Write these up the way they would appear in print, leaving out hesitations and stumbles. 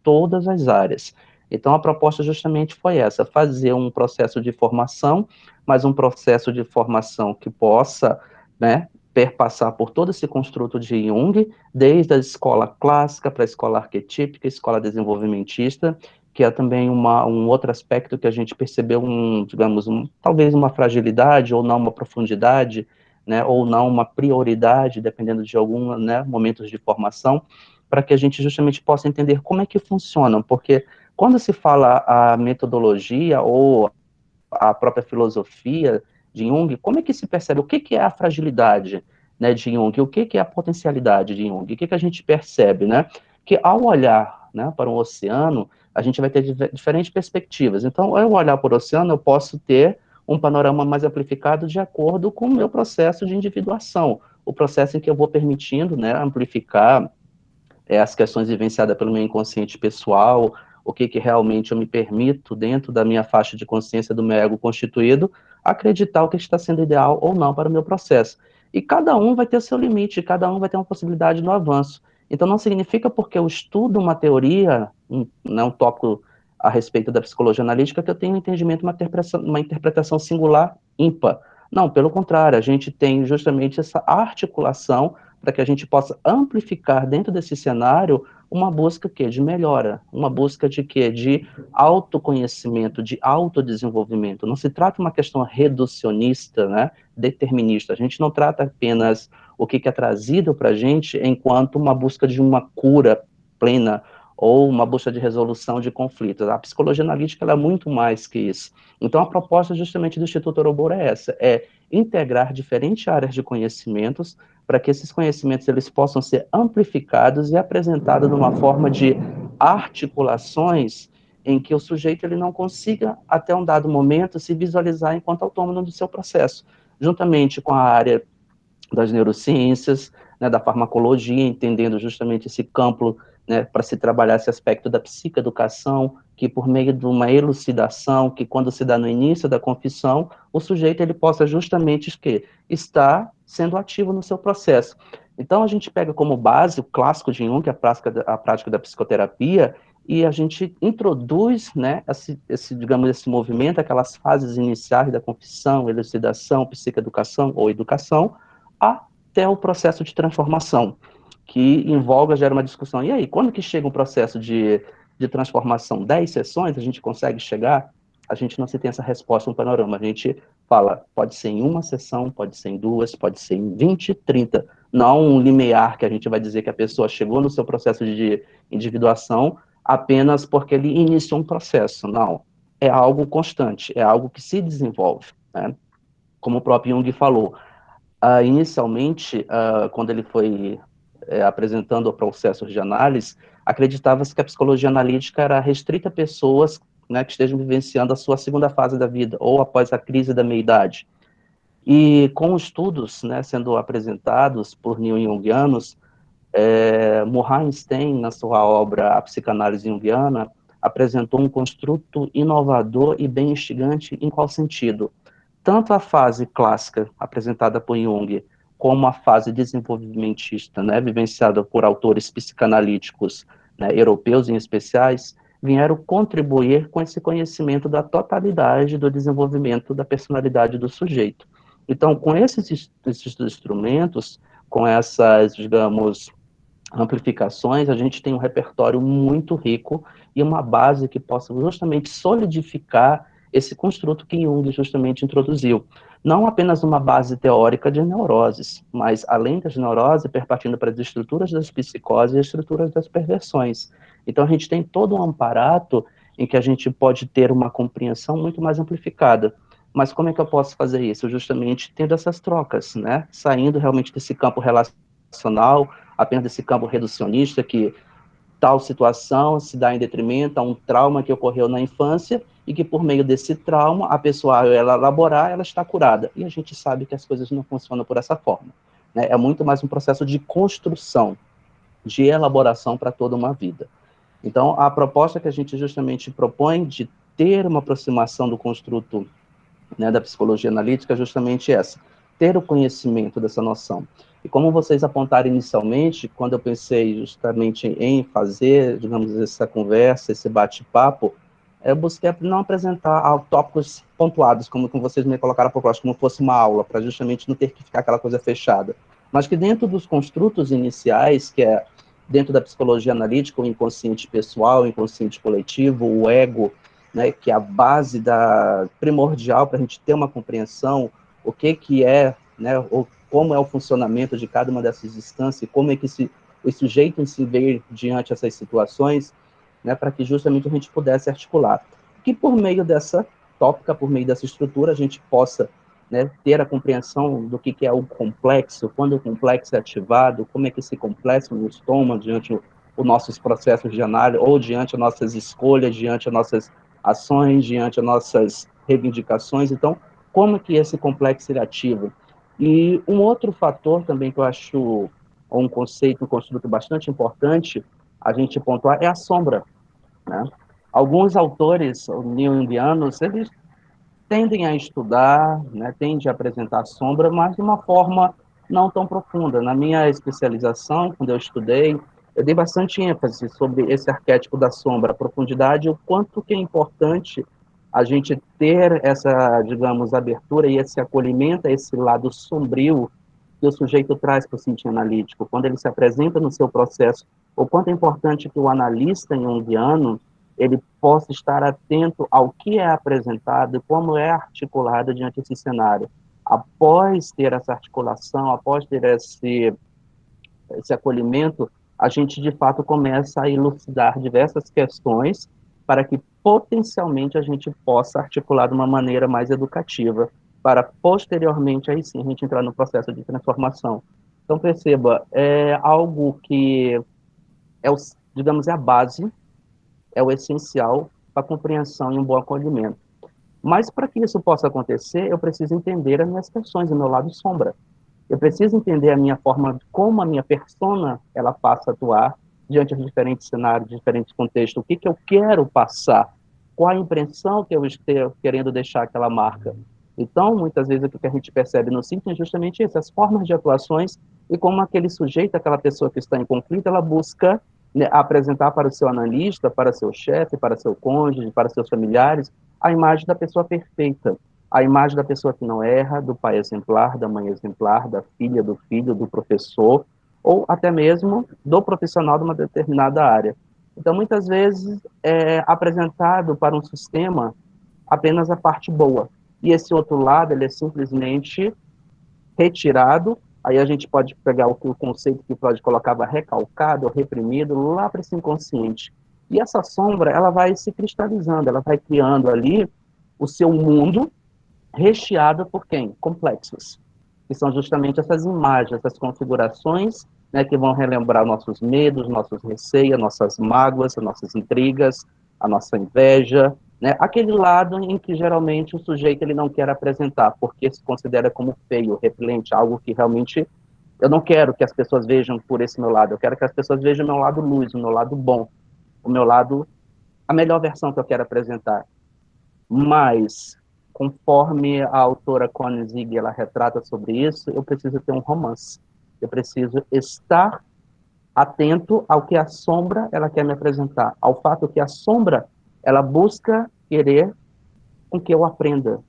todas as áreas. Então, a proposta justamente foi essa, fazer um processo de formação, mas um processo de formação que possa, né, perpassar por todo esse construto de Jung, desde a escola clássica para a escola arquetípica, a escola desenvolvimentista, que é também um outro aspecto que a gente percebeu, digamos, talvez uma fragilidade, ou não uma profundidade, né, ou não uma prioridade, dependendo de alguns, né, momentos de formação, para que a gente justamente possa entender como é que funcionam, porque quando se fala a metodologia ou a própria filosofia de Jung, como é que se percebe o que é a fragilidade, né, de Jung, o que é a potencialidade de Jung, o que a gente percebe, né, que ao olhar, né, para um oceano, a gente vai ter diferentes perspectivas. Então, ao olhar para o oceano, eu posso ter um panorama mais amplificado de acordo com o meu processo de individuação, o processo em que eu vou permitindo, né, amplificar as questões vivenciadas pelo meu inconsciente pessoal, o que realmente eu me permito, dentro da minha faixa de consciência do meu ego constituído, acreditar o que está sendo ideal ou não para o meu processo. E cada um vai ter seu limite, cada um vai ter uma possibilidade no avanço. Então, não significa porque eu estudo uma teoria, um tópico a respeito da psicologia analítica, que eu tenho um entendimento, uma interpretação singular, ímpar. Não, pelo contrário, a gente tem justamente essa articulação para que a gente possa amplificar dentro desse cenário uma busca que de melhora, uma busca de quê? De autoconhecimento, de autodesenvolvimento. Não se trata de uma questão reducionista, né, determinista. A gente não trata apenas o que é trazido para a gente enquanto uma busca de uma cura plena ou uma busca de resolução de conflitos. A psicologia analítica ela é muito mais que isso. Então, a proposta justamente do Instituto Ouroboro é essa, é integrar diferentes áreas de conhecimentos para que esses conhecimentos eles possam ser amplificados e apresentados numa forma de articulações em que o sujeito ele não consiga, até um dado momento, se visualizar enquanto autônomo do seu processo, juntamente com a área das neurociências, né, da farmacologia, entendendo justamente esse campo, né, para se trabalhar esse aspecto da psicoeducação, que por meio de uma elucidação, que quando se dá no início da confissão, o sujeito ele possa justamente que estar sendo ativo no seu processo. Então a gente pega como base o clássico de Jung, a prática da psicoterapia, e a gente introduz, né, digamos, esse movimento, aquelas fases iniciais da confissão, elucidação, psicoeducação ou educação, até o processo de transformação, que envolve, gera uma discussão. E aí, quando que chega um processo de transformação? 10 sessões a gente consegue chegar? A gente não se tem essa resposta no panorama. A gente fala, pode ser em uma sessão, pode ser em duas, pode ser em 20, 30. Não um limiar que a gente vai dizer que a pessoa chegou no seu processo de individuação apenas porque ele iniciou um processo. Não. É algo constante, é algo que se desenvolve, né? Como o próprio Jung falou, inicialmente, quando ele foi apresentando processos de análise, acreditava-se que a psicologia analítica era restrita a pessoas, né, que estejam vivenciando a sua segunda fase da vida, ou após a crise da meia-idade. E com estudos, né, sendo apresentados por neo-jungianos, Mohanstein, na sua obra A Psicanálise Jungiana, apresentou um construto inovador e bem instigante em qual sentido? Tanto a fase clássica, apresentada por Jung, como a fase desenvolvimentista, né, vivenciada por autores psicanalíticos, né, europeus em especiais, vieram contribuir com esse conhecimento da totalidade do desenvolvimento da personalidade do sujeito. Então, com esses instrumentos, com essas, digamos, amplificações, a gente tem um repertório muito rico e uma base que possa justamente solidificar esse construto que Jung justamente introduziu. Não apenas uma base teórica de neuroses, mas além das neuroses, perpartindo para as estruturas das psicoses e as estruturas das perversões. Então a gente tem todo um aparato em que a gente pode ter uma compreensão muito mais amplificada. Mas como é que eu posso fazer isso? Justamente tendo essas trocas, né? Saindo realmente desse campo relacional, apenas desse campo reducionista, que tal situação se dá em detrimento a um trauma que ocorreu na infância e que por meio desse trauma, a pessoa, ela elaborar, ela está curada. E a gente sabe que as coisas não funcionam por essa forma, né? É muito mais um processo de construção, de elaboração para toda uma vida. Então, a proposta que a gente justamente propõe de ter uma aproximação do construto, né, da psicologia analítica é justamente essa, ter o conhecimento dessa noção. E como vocês apontaram inicialmente, quando eu pensei justamente em fazer, digamos, essa conversa, esse bate-papo, eu busquei não apresentar tópicos pontuados, como vocês me colocaram por baixo, como fosse uma aula, para justamente não ter que ficar aquela coisa fechada. Mas que dentro dos construtos iniciais, que é dentro da psicologia analítica, o inconsciente pessoal, o inconsciente coletivo, o ego, né, que é a base primordial para a gente ter uma compreensão, o que é, né, ou como é o funcionamento de cada uma dessas instâncias, como é que o sujeito em si veio diante dessas situações, né, para que justamente a gente pudesse articular. Que por meio dessa tópica, por meio dessa estrutura, a gente possa, né, ter a compreensão do que é o complexo, quando o complexo é ativado, como é que esse complexo nos toma diante os nossos processos de análise, ou diante as nossas escolhas, diante as nossas ações, diante as nossas reivindicações. Então, como que esse complexo ele ativa? E um outro fator também que eu acho um conceito, um construto bastante importante a gente pontuar é a sombra, né? Alguns autores junguianos, eles tendem a estudar, né, tendem a apresentar a sombra, mas de uma forma não tão profunda. Na minha especialização, quando eu estudei, eu dei bastante ênfase sobre esse arquétipo da sombra, a profundidade, o quanto que é importante a gente ter essa, digamos, abertura e esse acolhimento a esse lado sombrio que o sujeito traz para o sentido analítico. Quando ele se apresenta no seu processo, o quanto é importante que o analista junguiano ele possa estar atento ao que é apresentado e como é articulado diante desse cenário. Após ter essa articulação, após ter esse acolhimento, a gente de fato começa a elucidar diversas questões para que potencialmente a gente possa articular de uma maneira mais educativa, para posteriormente aí sim a gente entrar no processo de transformação. Então perceba, é algo que é o, digamos, é a base, é o essencial para a compreensão e um bom acolhimento. Mas para que isso possa acontecer, eu preciso entender as minhas questões, o meu lado sombra. Eu preciso entender a minha forma, como a minha persona ela passa a atuar diante de diferentes cenários, de diferentes contextos. O que, que eu quero passar? Qual a impressão que eu esteja querendo deixar aquela marca? Então, muitas vezes, o que a gente percebe no síntese é justamente isso, as formas de atuações e como aquele sujeito, aquela pessoa que está em conflito, ela busca, né, apresentar para o seu analista, para seu chefe, para seu cônjuge, para seus familiares, a imagem da pessoa perfeita, a imagem da pessoa que não erra, do pai exemplar, da mãe exemplar, da filha, do filho, do professor, ou até mesmo do profissional de uma determinada área. Então, muitas vezes, é apresentado para um sistema apenas a parte boa. E esse outro lado, ele é simplesmente retirado. Aí a gente pode pegar o conceito que Freud colocava recalcado, reprimido, lá para esse inconsciente. E essa sombra, ela vai se cristalizando, ela vai criando ali o seu mundo, recheada por quem? Complexos, que são justamente essas imagens, essas configurações, né, que vão relembrar nossos medos, nossos receios, nossas mágoas, nossas intrigas, a nossa inveja, né, aquele lado em que geralmente o sujeito ele não quer apresentar, porque se considera como feio, repelente, algo que realmente eu não quero que as pessoas vejam por esse meu lado, eu quero que as pessoas vejam o meu lado luz, o meu lado bom, o meu lado, a melhor versão que eu quero apresentar. Mas, conforme a autora Koenig ela retrata sobre isso, eu preciso ter um romance. Eu preciso estar atento ao que a sombra ela quer me apresentar, ao fato que a sombra ela busca querer com que eu aprenda,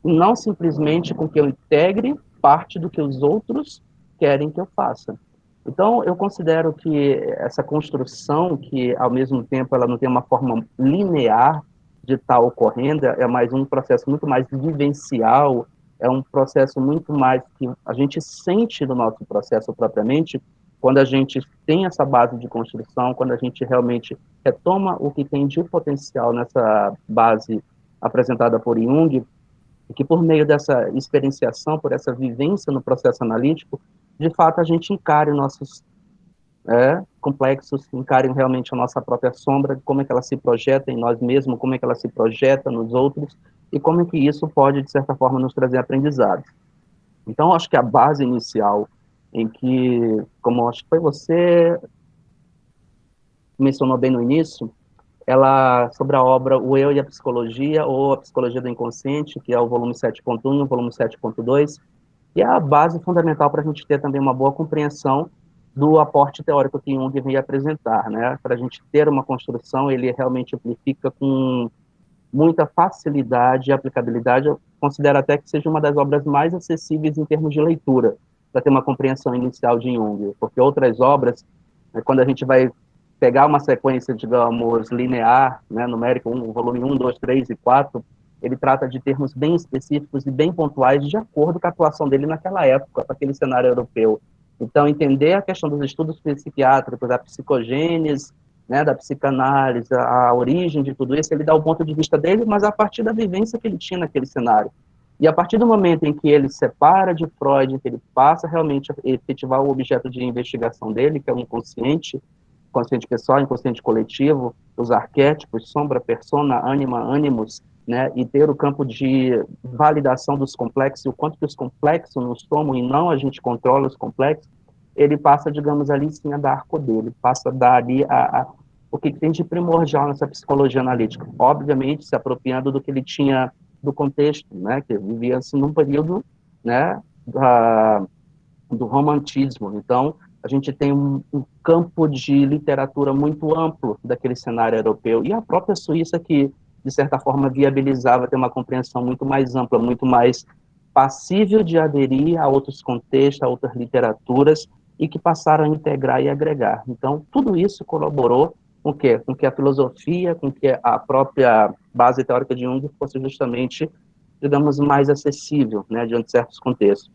não simplesmente com que eu integre parte do que os outros querem que eu faça. Então, eu considero que essa construção, que ao mesmo tempo ela não tem uma forma linear de estar ocorrendo, é mais um processo muito mais vivencial, é um processo muito mais que a gente sente no nosso processo propriamente, quando a gente tem essa base de construção, quando a gente realmente retoma o que tem de potencial nessa base apresentada por Jung, e que por meio dessa experienciação, por essa vivência no processo analítico, de fato a gente encare nossos complexos, encare realmente a nossa própria sombra, como é que ela se projeta em nós mesmos, como é que ela se projeta nos outros, e como é que isso pode, de certa forma, nos trazer aprendizado. Então, acho que a base inicial, em que, como acho que foi você mencionou bem no início, ela sobre a obra O Eu e a Psicologia, ou A Psicologia do Inconsciente, que é o volume 7.1 e o volume 7.2, E é a base fundamental para a gente ter também uma boa compreensão do aporte teórico que Jung vem apresentar, né? Para a gente ter uma construção, ele realmente amplifica com muita facilidade e aplicabilidade. Eu considero até que seja uma das obras mais acessíveis em termos de leitura, para ter uma compreensão inicial de Jung, porque outras obras, quando a gente vai pegar uma sequência, digamos, linear, né, numérico, volume 1, 2, 3 e 4, ele trata de termos bem específicos e bem pontuais de acordo com a atuação dele naquela época, para aquele cenário europeu. Então, entender a questão dos estudos psiquiátricos, a psicogênese, né, da psicanálise, a origem de tudo isso, ele dá o ponto de vista dele, mas a partir da vivência que ele tinha naquele cenário. E a partir do momento em que ele separa de Freud, que ele passa realmente a efetivar o objeto de investigação dele, que é o inconsciente, inconsciente pessoal, inconsciente coletivo, os arquétipos, sombra, persona, ânima, ânimos, né, e ter o campo de validação dos complexos, o quanto que os complexos nos tomam e não a gente controla os complexos, ele passa, digamos, ali sim a dar arco dele, passa a dar ali o que tem de primordial nessa psicologia analítica. Obviamente, se apropriando do que ele tinha do contexto, né, que vivia-se num período, né, do romantismo. Então, a gente tem um campo de literatura muito amplo daquele cenário europeu, e a própria Suíça que, de certa forma, viabilizava ter uma compreensão muito mais ampla, muito mais passível de aderir a outros contextos, a outras literaturas, e que passaram a integrar e agregar. Então, tudo isso colaborou com o quê? Com que a filosofia, com que a própria base teórica de Jung fosse justamente, digamos, mais acessível, né, diante de certos contextos.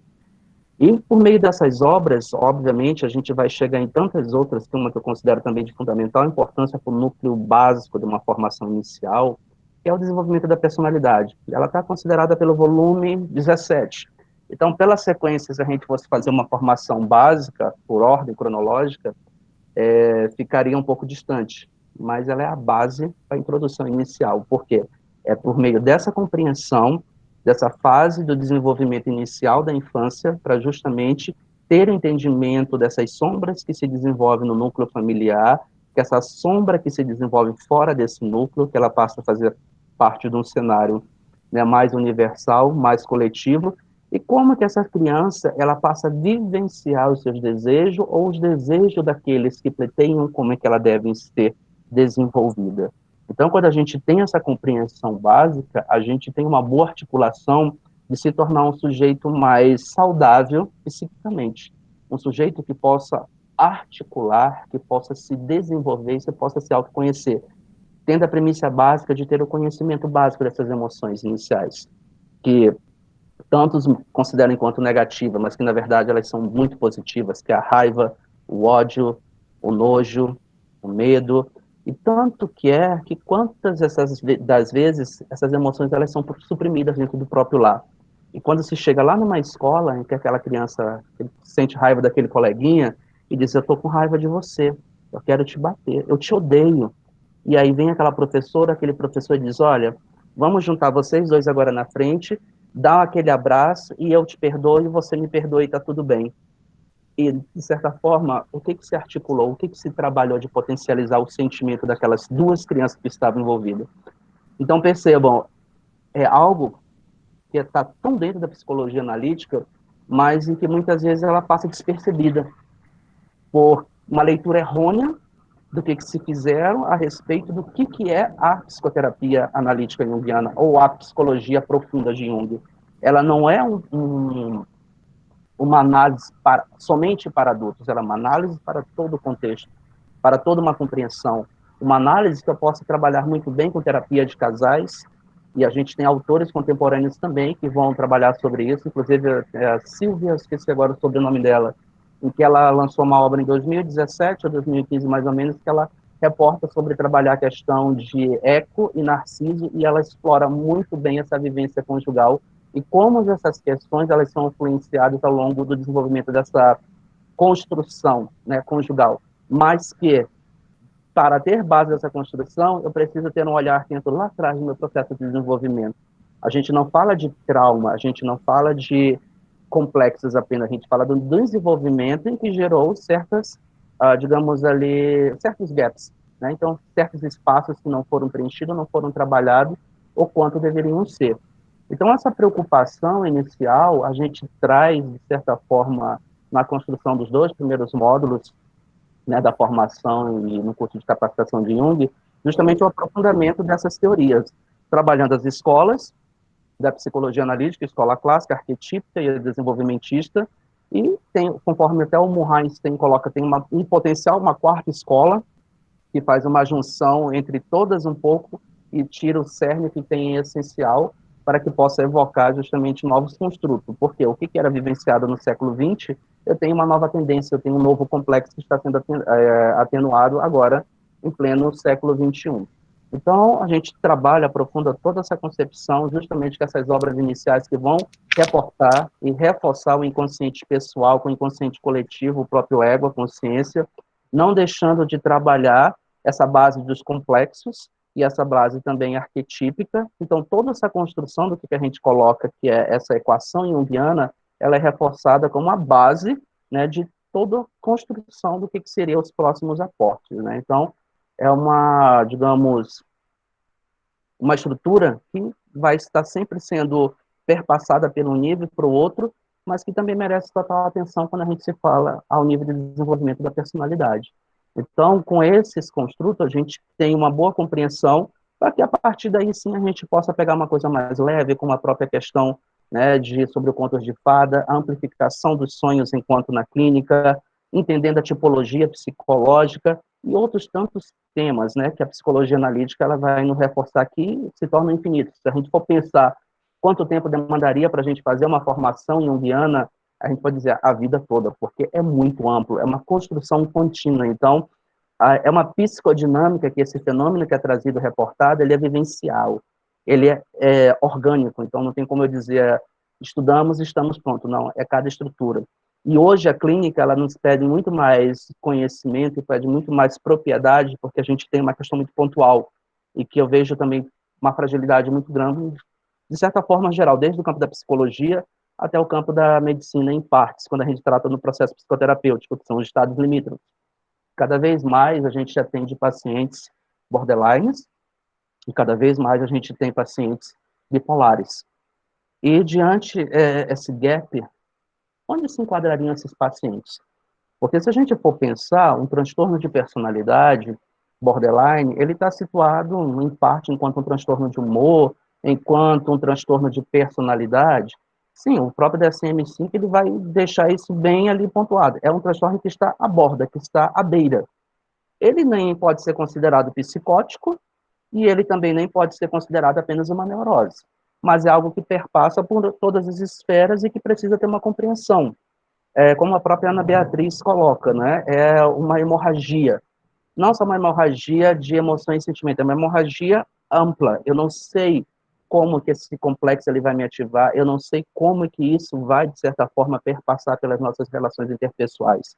E por meio dessas obras, obviamente, a gente vai chegar em tantas outras, que uma que eu considero também de fundamental importância para o núcleo básico de uma formação inicial, que é o desenvolvimento da personalidade. Ela está considerada pelo volume 17. Então, pela sequência, se a gente fosse fazer uma formação básica, por ordem cronológica, ficaria um pouco distante, mas ela é a base para a introdução inicial. Por quê? É por meio dessa compreensão, dessa fase do desenvolvimento inicial da infância, para justamente ter o entendimento dessas sombras que se desenvolvem no núcleo familiar, que essa sombra que se desenvolve fora desse núcleo, que ela passa a fazer parte de um cenário, né, mais universal, mais coletivo, e como que essa criança ela passa a vivenciar os seus desejos ou os desejos daqueles que pretendem como é que ela deve ser desenvolvida. Então, quando a gente tem essa compreensão básica, a gente tem uma boa articulação de se tornar um sujeito mais saudável psiquicamente, um sujeito que possa articular, que possa se desenvolver e que possa se autoconhecer, tendo a premissa básica de ter o conhecimento básico dessas emoções iniciais, que tantos consideram enquanto negativa, mas que na verdade elas são muito positivas, que é a raiva, o ódio, o nojo, o medo, e tanto que é que quantas das vezes essas emoções elas são suprimidas dentro do próprio lar. E quando se chega lá numa escola em que aquela criança sente raiva daquele coleguinha e diz, eu tô com raiva de você, eu quero te bater, eu te odeio. E aí vem aquela professora, aquele professor e diz, olha, vamos juntar vocês dois agora na frente, dá aquele abraço e eu te perdoo e você me perdoa e está tudo bem. E, de certa forma, o que se articulou, o que se trabalhou de potencializar o sentimento daquelas duas crianças que estavam envolvidas? Então, percebam, é algo que está tão dentro da psicologia analítica, mas em que muitas vezes ela passa despercebida por uma leitura errônea do que se fizeram a respeito do que é a psicoterapia analítica junguiana ou a psicologia profunda de Jung. Ela não é uma análise somente para adultos, ela é uma análise para todo o contexto, para toda uma compreensão. Uma análise que eu posso trabalhar muito bem com terapia de casais, e a gente tem autores contemporâneos também que vão trabalhar sobre isso, inclusive a Silvia, esqueci agora o sobrenome dela, em que ela lançou uma obra em 2017 ou 2015, mais ou menos, que ela reporta sobre trabalhar a questão de eco e narciso, e ela explora muito bem essa vivência conjugal e como essas questões elas são influenciadas ao longo do desenvolvimento dessa construção, né, conjugal, mas que para ter base dessa construção, eu preciso ter um olhar atento lá atrás do meu processo de desenvolvimento. A gente não fala de trauma, a gente não fala de complexos apenas, a gente fala do desenvolvimento em que gerou certas, digamos ali, certos gaps, né? Então, certos espaços que não foram preenchidos, não foram trabalhados, ou quanto deveriam ser. Então, essa preocupação inicial, a gente traz, de certa forma, na construção dos dois primeiros módulos, né, da formação e no curso de capacitação de Jung, justamente o aprofundamento dessas teorias, trabalhando as escolas da psicologia analítica, escola clássica, arquetípica e desenvolvimentista, e tem, conforme até o Mulheinstein coloca, tem um potencial, uma quarta escola, que faz uma junção entre todas um pouco e tira o cerne que tem em essencial para que possa evocar justamente novos construtos. Porque o que era vivenciado no século XX, eu tenho uma nova tendência, eu tenho um novo complexo que está sendo atenuado agora, em pleno século XXI. Então, a gente trabalha, aprofunda toda essa concepção, justamente com essas obras iniciais que vão reportar e reforçar o inconsciente pessoal com o inconsciente coletivo, o próprio ego, a consciência, não deixando de trabalhar essa base dos complexos e essa base também arquetípica. Então, toda essa construção do que a gente coloca, que é essa equação junguiana, ela é reforçada como a base, né, de toda a construção do que seriam os próximos aportes, né? Então, é uma, digamos, uma estrutura que vai estar sempre sendo perpassada pelo nível para o outro, mas que também merece total atenção quando a gente se fala ao nível de desenvolvimento da personalidade. Então, com esses construtos, a gente tem uma boa compreensão para que, a partir daí, sim, a gente possa pegar uma coisa mais leve, como a própria questão, né, sobre o conto de fada, a amplificação dos sonhos enquanto na clínica, entendendo a tipologia psicológica e outros tantos temas, né, que a psicologia analítica ela vai nos reforçar aqui, se tornam infinitos. Se a gente for pensar quanto tempo demandaria para a gente fazer uma formação junguiana, a gente pode dizer a vida toda, porque é muito amplo, é uma construção contínua. Então, é uma psicodinâmica que esse fenômeno que é trazido, reportado, ele é vivencial, ele é orgânico, então não tem como eu dizer, estudamos e estamos prontos, não, é cada estrutura. E hoje a clínica, ela nos pede muito mais conhecimento, pede muito mais propriedade, porque a gente tem uma questão muito pontual, e que eu vejo também uma fragilidade muito grande, de certa forma geral, desde o campo da psicologia até o campo da medicina em partes, quando a gente trata no processo psicoterapêutico, que são os estados limítrofes. Cada vez mais a gente atende pacientes borderlines e cada vez mais a gente tem pacientes bipolares. E diante esse gap, onde se enquadrariam esses pacientes? Porque se a gente for pensar, um transtorno de personalidade borderline, ele está situado em parte enquanto um transtorno de humor, enquanto um transtorno de personalidade. Sim, o próprio DSM-5 ele vai deixar isso bem ali pontuado. É um transtorno que está à borda, que está à beira. Ele nem pode ser considerado psicótico e ele também nem pode ser considerado apenas uma neurose, mas é algo que perpassa por todas as esferas e que precisa ter uma compreensão. Como a própria Ana Beatriz coloca, né? É uma hemorragia, não só uma hemorragia de emoções e sentimentos, é uma hemorragia ampla. Eu não sei como que esse complexo ele vai me ativar, eu não sei como que isso vai, de certa forma, perpassar pelas nossas relações interpessoais.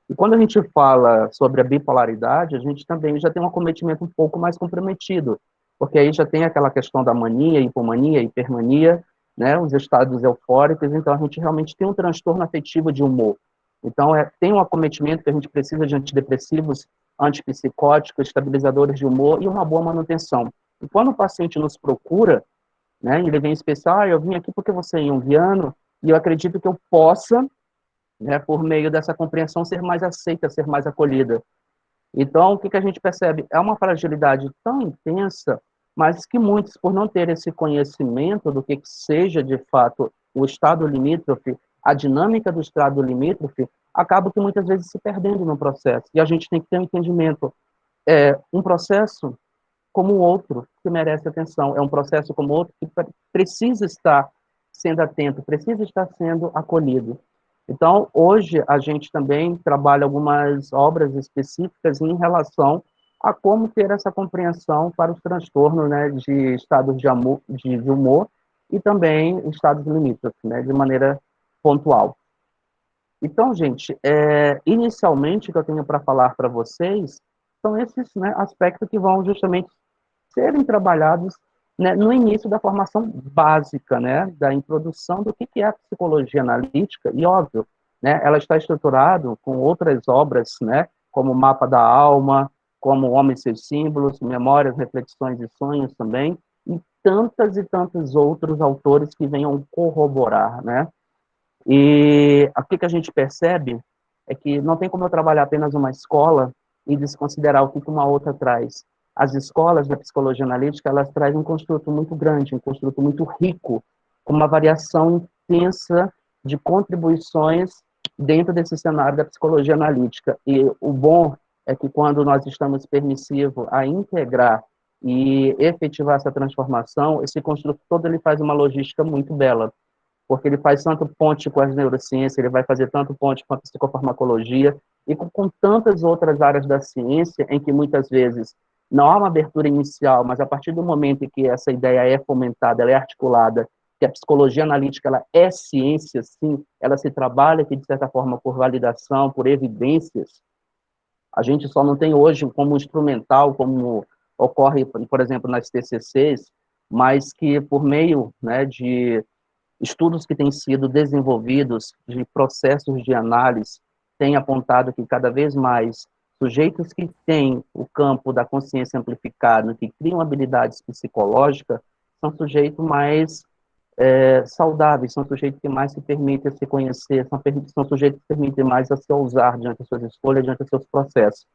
E quando a gente fala sobre a bipolaridade, a gente também já tem um acometimento um pouco mais comprometido, porque aí já tem aquela questão da mania, hipomania, hipermania, né, os estados eufóricos, então a gente realmente tem um transtorno afetivo de humor. Então, tem um acometimento que a gente precisa de antidepressivos, antipsicóticos, estabilizadores de humor e uma boa manutenção. E quando o paciente nos procura, né, ele vem em especial, eu vim aqui porque você é junguiano e eu acredito que eu possa, né, por meio dessa compreensão, ser mais aceita, ser mais acolhida. Então, o que a gente percebe? É uma fragilidade tão intensa, mas que muitos, por não ter esse conhecimento do que seja, de fato, o estado limítrofe, a dinâmica do estado limítrofe, acabam que muitas vezes se perdendo no processo. E a gente tem que ter um entendimento. Um processo como o outro, que merece atenção. É um processo como o outro que precisa estar sendo atento, precisa estar sendo acolhido. Então, hoje, a gente também trabalha algumas obras específicas em relação a como ter essa compreensão para os transtornos, né, de estados de humor e também estados limítrofes, né, de maneira pontual. Então, gente, inicialmente, o que eu tenho para falar para vocês são esses, né, aspectos que vão justamente serem trabalhados, né, no início da formação básica, né, da introdução do que é a psicologia analítica, e óbvio, né, ela está estruturada com outras obras, né, como o Mapa da Alma, como O Homem e Seus Símbolos, Memórias, Reflexões e Sonhos também, e tantos outros autores que venham corroborar, né? E o que a gente percebe é que não tem como eu trabalhar apenas uma escola e desconsiderar o que uma outra traz. As escolas da psicologia analítica, elas trazem um construto muito grande, um construto muito rico, com uma variação intensa de contribuições dentro desse cenário da psicologia analítica. E o bom é que quando nós estamos permissivos a integrar e efetivar essa transformação, esse construto todo ele faz uma logística muito bela, porque ele faz tanto ponte com as neurociências, ele vai fazer tanto ponte com a psicofarmacologia e com tantas outras áreas da ciência em que muitas vezes não há uma abertura inicial, mas a partir do momento em que essa ideia é fomentada, ela é articulada, que a psicologia analítica ela é ciência, sim, ela se trabalha aqui, de certa forma, por validação, por evidências. A gente só não tem hoje como instrumental, como ocorre, por exemplo, nas TCCs, mas que por meio, né, de estudos que têm sido desenvolvidos de processos de análise têm apontado que cada vez mais sujeitos que têm o campo da consciência amplificada, que criam habilidades psicológicas, são sujeitos mais saudáveis, são sujeitos que mais se permitem se conhecer, são sujeitos que permitem mais a se ousar diante das suas escolhas, diante dos seus processos.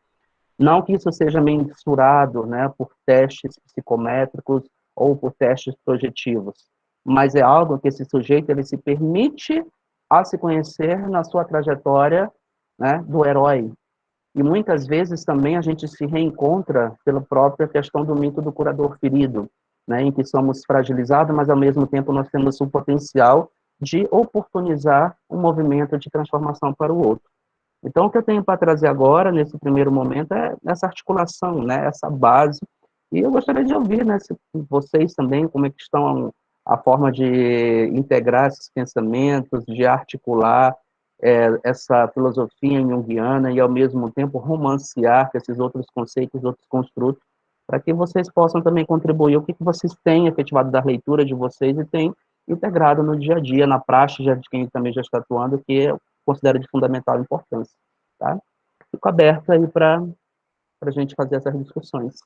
Não que isso seja mensurado, né, por testes psicométricos ou por testes projetivos, mas é algo que esse sujeito ele se permite a se conhecer na sua trajetória, né, do herói. E muitas vezes também a gente se reencontra pela própria questão do mito do curador ferido, né, em que somos fragilizados, mas ao mesmo tempo nós temos o potencial de oportunizar um movimento de transformação para o outro. Então, o que eu tenho para trazer agora, nesse primeiro momento, é essa articulação, né, essa base. E eu gostaria de ouvir, né, se vocês também, como é que estão a forma de integrar esses pensamentos, de articular essa filosofia junguiana e, ao mesmo tempo, romancear com esses outros conceitos, outros construtos, para que vocês possam também contribuir o que vocês têm efetivado da leitura de vocês e têm integrado no dia a dia, na prática de quem também já está atuando, que eu considero de fundamental importância, tá? Fico aberto aí para a gente fazer essas discussões.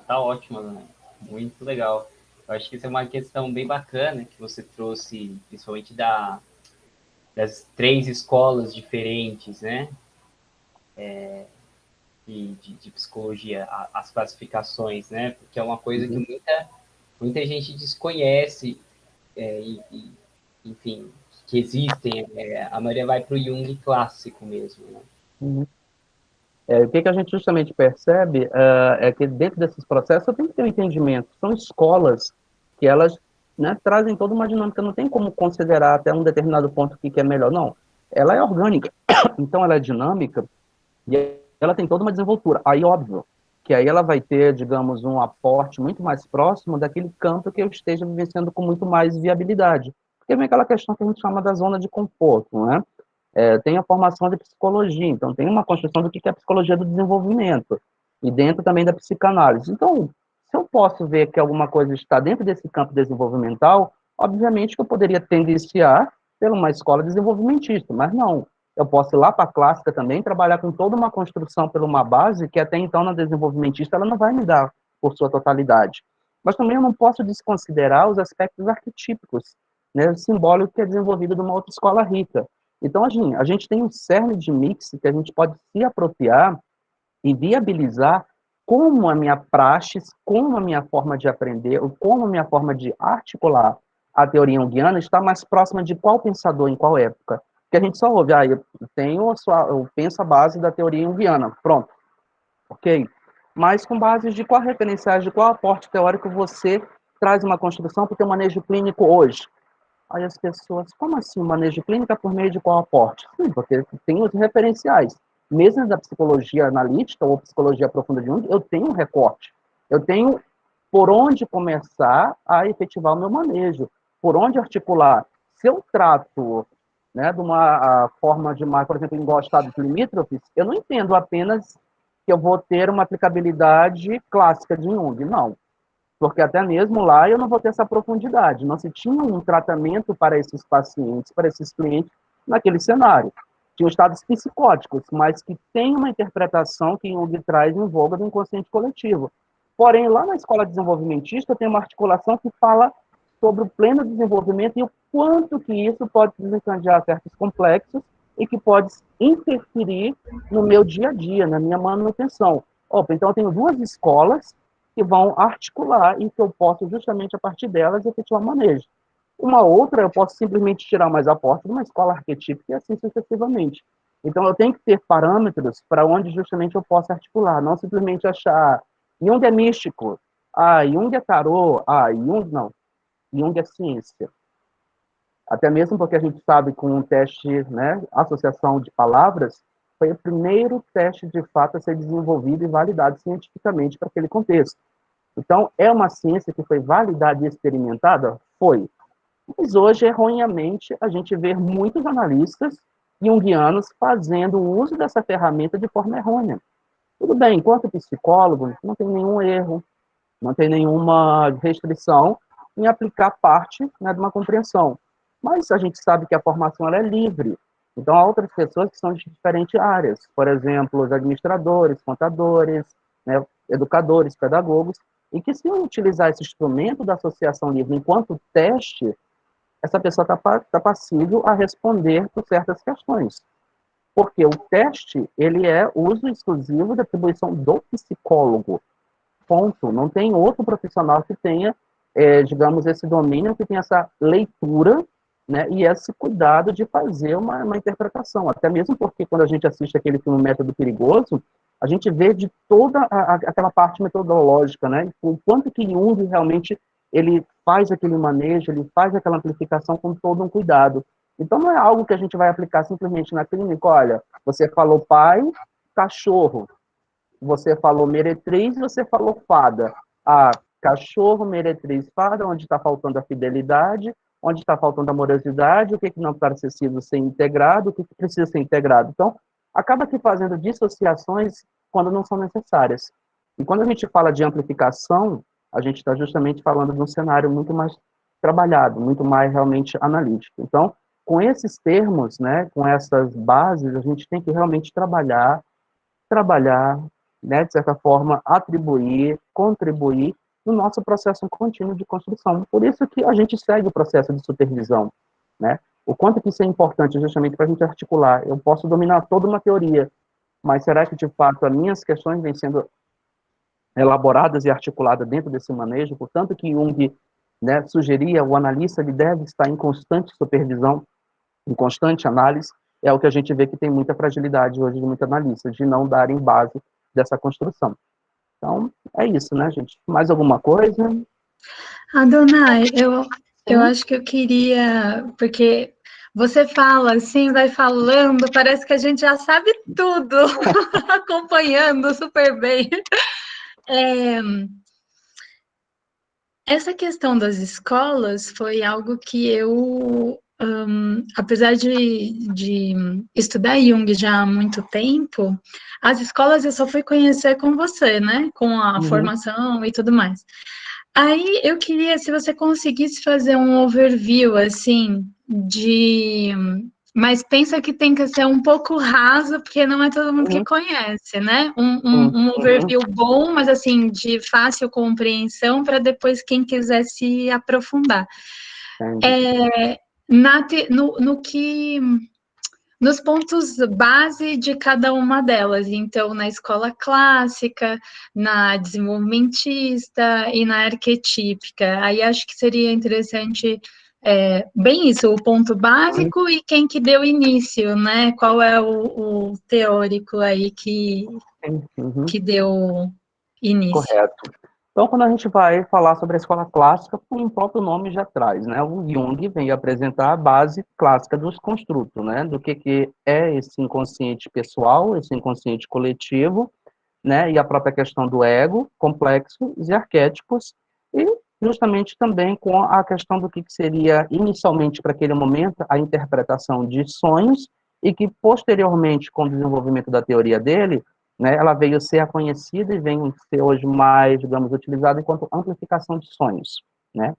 Tá ótimo, né? Muito legal. Eu acho que isso é uma questão bem bacana que você trouxe, principalmente das três escolas diferentes, né? De psicologia, as classificações, né? Porque é uma coisa que Uhum, muita gente desconhece, enfim, que existem. A maioria vai para o Jung clássico mesmo, né? uhum. O que a gente justamente percebe é que dentro desses processos eu tenho que ter um entendimento. São escolas que elas, né, trazem toda uma dinâmica, não tem como considerar até um determinado ponto o que é melhor, não. Ela é orgânica, então ela é dinâmica, e ela tem toda uma desenvoltura. Aí, óbvio, que aí ela vai ter, digamos, um aporte muito mais próximo daquele campo que eu esteja vivenciando com muito mais viabilidade. Porque vem aquela questão que a gente chama da zona de conforto, né? Tem a formação de psicologia, então tem uma construção do que é a psicologia do desenvolvimento, e dentro também da psicanálise. Então, se eu posso ver que alguma coisa está dentro desse campo desenvolvimental, obviamente que eu poderia tendenciar pela uma escola desenvolvimentista, mas não. Eu posso ir lá para a clássica também, trabalhar com toda uma construção por uma base que até então na desenvolvimentista ela não vai me dar por sua totalidade. Mas também eu não posso desconsiderar os aspectos arquetípicos, né, simbólico que é desenvolvido de uma outra escola rica. Então, a gente tem um cerne de mix que a gente pode se apropriar e viabilizar como a minha praxis, como a minha forma de aprender, ou como a minha forma de articular a teoria junguiana está mais próxima de qual pensador, em qual época. Porque a gente só ouve, eu tenho eu penso a base da teoria junguiana, pronto, ok? Mas com base de qual referenciais, de qual aporte teórico você traz uma construção para o teu manejo clínico hoje. Aí as pessoas, como assim, manejo clínica por meio de qual aporte? Sim, porque tem os referenciais. Mesmo da psicologia analítica ou psicologia profunda de Jung, eu tenho um recorte. Eu tenho por onde começar a efetivar o meu manejo, por onde articular. Se eu trato, né, de uma forma de, por exemplo, em estados limítrofes, eu não entendo apenas que eu vou ter uma aplicabilidade clássica de Jung, não, porque até mesmo lá eu não vou ter essa profundidade. Não se tinha um tratamento para esses pacientes, para esses clientes, naquele cenário. tinham estados psicóticos, mas que tem uma interpretação que Jung traz em voga do inconsciente coletivo. Porém, lá na escola desenvolvimentista tem uma articulação que fala sobre o pleno desenvolvimento e o quanto que isso pode desencadear certos complexos e que pode interferir no meu dia a dia, na minha manutenção. Opa, então eu tenho duas escolas que vão articular e que eu posso justamente a partir delas efetuar manejo. Uma outra eu posso simplesmente tirar mais aporte de uma escola arquetípica e assim sucessivamente. Então eu tenho que ter parâmetros para onde justamente eu possa articular, não simplesmente achar Jung é místico, Jung é tarô, Jung não, Jung é ciência. Até mesmo porque a gente sabe que um teste, né, associação de palavras, foi o primeiro teste de fato a ser desenvolvido e validado cientificamente para aquele contexto. Então, é uma ciência que foi validada e experimentada? Foi. Mas hoje, erroneamente, a gente vê muitos analistas junguianos fazendo uso dessa ferramenta de forma errônea. Tudo bem, enquanto psicólogo, não tem nenhum erro, não tem nenhuma restrição em aplicar parte, né, de uma compreensão. Mas a gente sabe que a formação ela é livre. Então, há outras pessoas que são de diferentes áreas. Por exemplo, os administradores, contadores, né, educadores, pedagogos, e que se eu utilizar esse instrumento da associação livre enquanto teste, essa pessoa está passível a responder por certas questões. Porque o teste, ele é uso exclusivo da atribuição do psicólogo. Ponto. Não tem outro profissional que tenha, digamos, esse domínio, que tenha essa leitura, né, e esse cuidado de fazer uma interpretação. Até mesmo porque quando a gente assiste aquele filme Método Perigoso, a gente vê de toda aquela parte metodológica, né, o quanto que Jung realmente ele faz aquele manejo, ele faz aquela amplificação com todo um cuidado. Então não é algo que a gente vai aplicar simplesmente na clínica. Olha, você falou pai, cachorro. Você falou meretriz, você falou fada. Cachorro, meretriz, fada, onde está faltando a fidelidade, onde está faltando a amorosidade, o que, que não está precisando ser integrado, o que, que precisa ser integrado. Então, acaba que fazendo dissociações quando não são necessárias. E quando a gente fala de amplificação, a gente está justamente falando de um cenário muito mais trabalhado, muito mais realmente analítico. Então, com esses termos, né, com essas bases, a gente tem que realmente trabalhar, né, de certa forma, atribuir, contribuir no nosso processo contínuo de construção. Por isso que a gente segue o processo de supervisão, né? O quanto que isso é importante justamente para a gente articular. Eu posso dominar toda uma teoria, mas será que, de fato, as minhas questões vêm sendo elaboradas e articuladas dentro desse manejo? Portanto, que Jung, né, sugeria, o analista ele deve estar em constante supervisão, em constante análise, é o que a gente vê que tem muita fragilidade hoje de muitos analistas, de não darem base dessa construção. Então, é isso, né, gente? Mais alguma coisa? Adonai, eu acho que eu queria, porque você fala assim, vai falando, parece que a gente já sabe tudo, acompanhando super bem. Essa questão das escolas foi algo que eu, apesar de estudar Jung já há muito tempo, as escolas eu só fui conhecer com você, né? Com a formação e tudo mais. Aí eu queria, se você conseguisse fazer um overview, assim, mas pensa que tem que ser um pouco raso, porque não é todo mundo que conhece, né? Um overview bom, mas assim, de fácil compreensão, para depois quem quiser se aprofundar. Nos pontos base de cada uma delas. Então, na escola clássica, na desenvolvimentista e na arquetípica. Aí acho que seria interessante, bem isso, o ponto básico e quem que deu início, né? Qual é o teórico aí que deu início. Correto. Então, quando a gente vai falar sobre a escola clássica, como o próprio nome já traz, né? O Jung vem apresentar a base clássica dos construtos, né? Do que é esse inconsciente pessoal, esse inconsciente coletivo, né? E a própria questão do ego, complexos e arquétipos, e justamente também com a questão do que seria, inicialmente, para aquele momento, a interpretação de sonhos, e que, posteriormente, com o desenvolvimento da teoria dele, né, ela veio ser conhecida e vem ser hoje mais, digamos, utilizada enquanto amplificação de sonhos, né?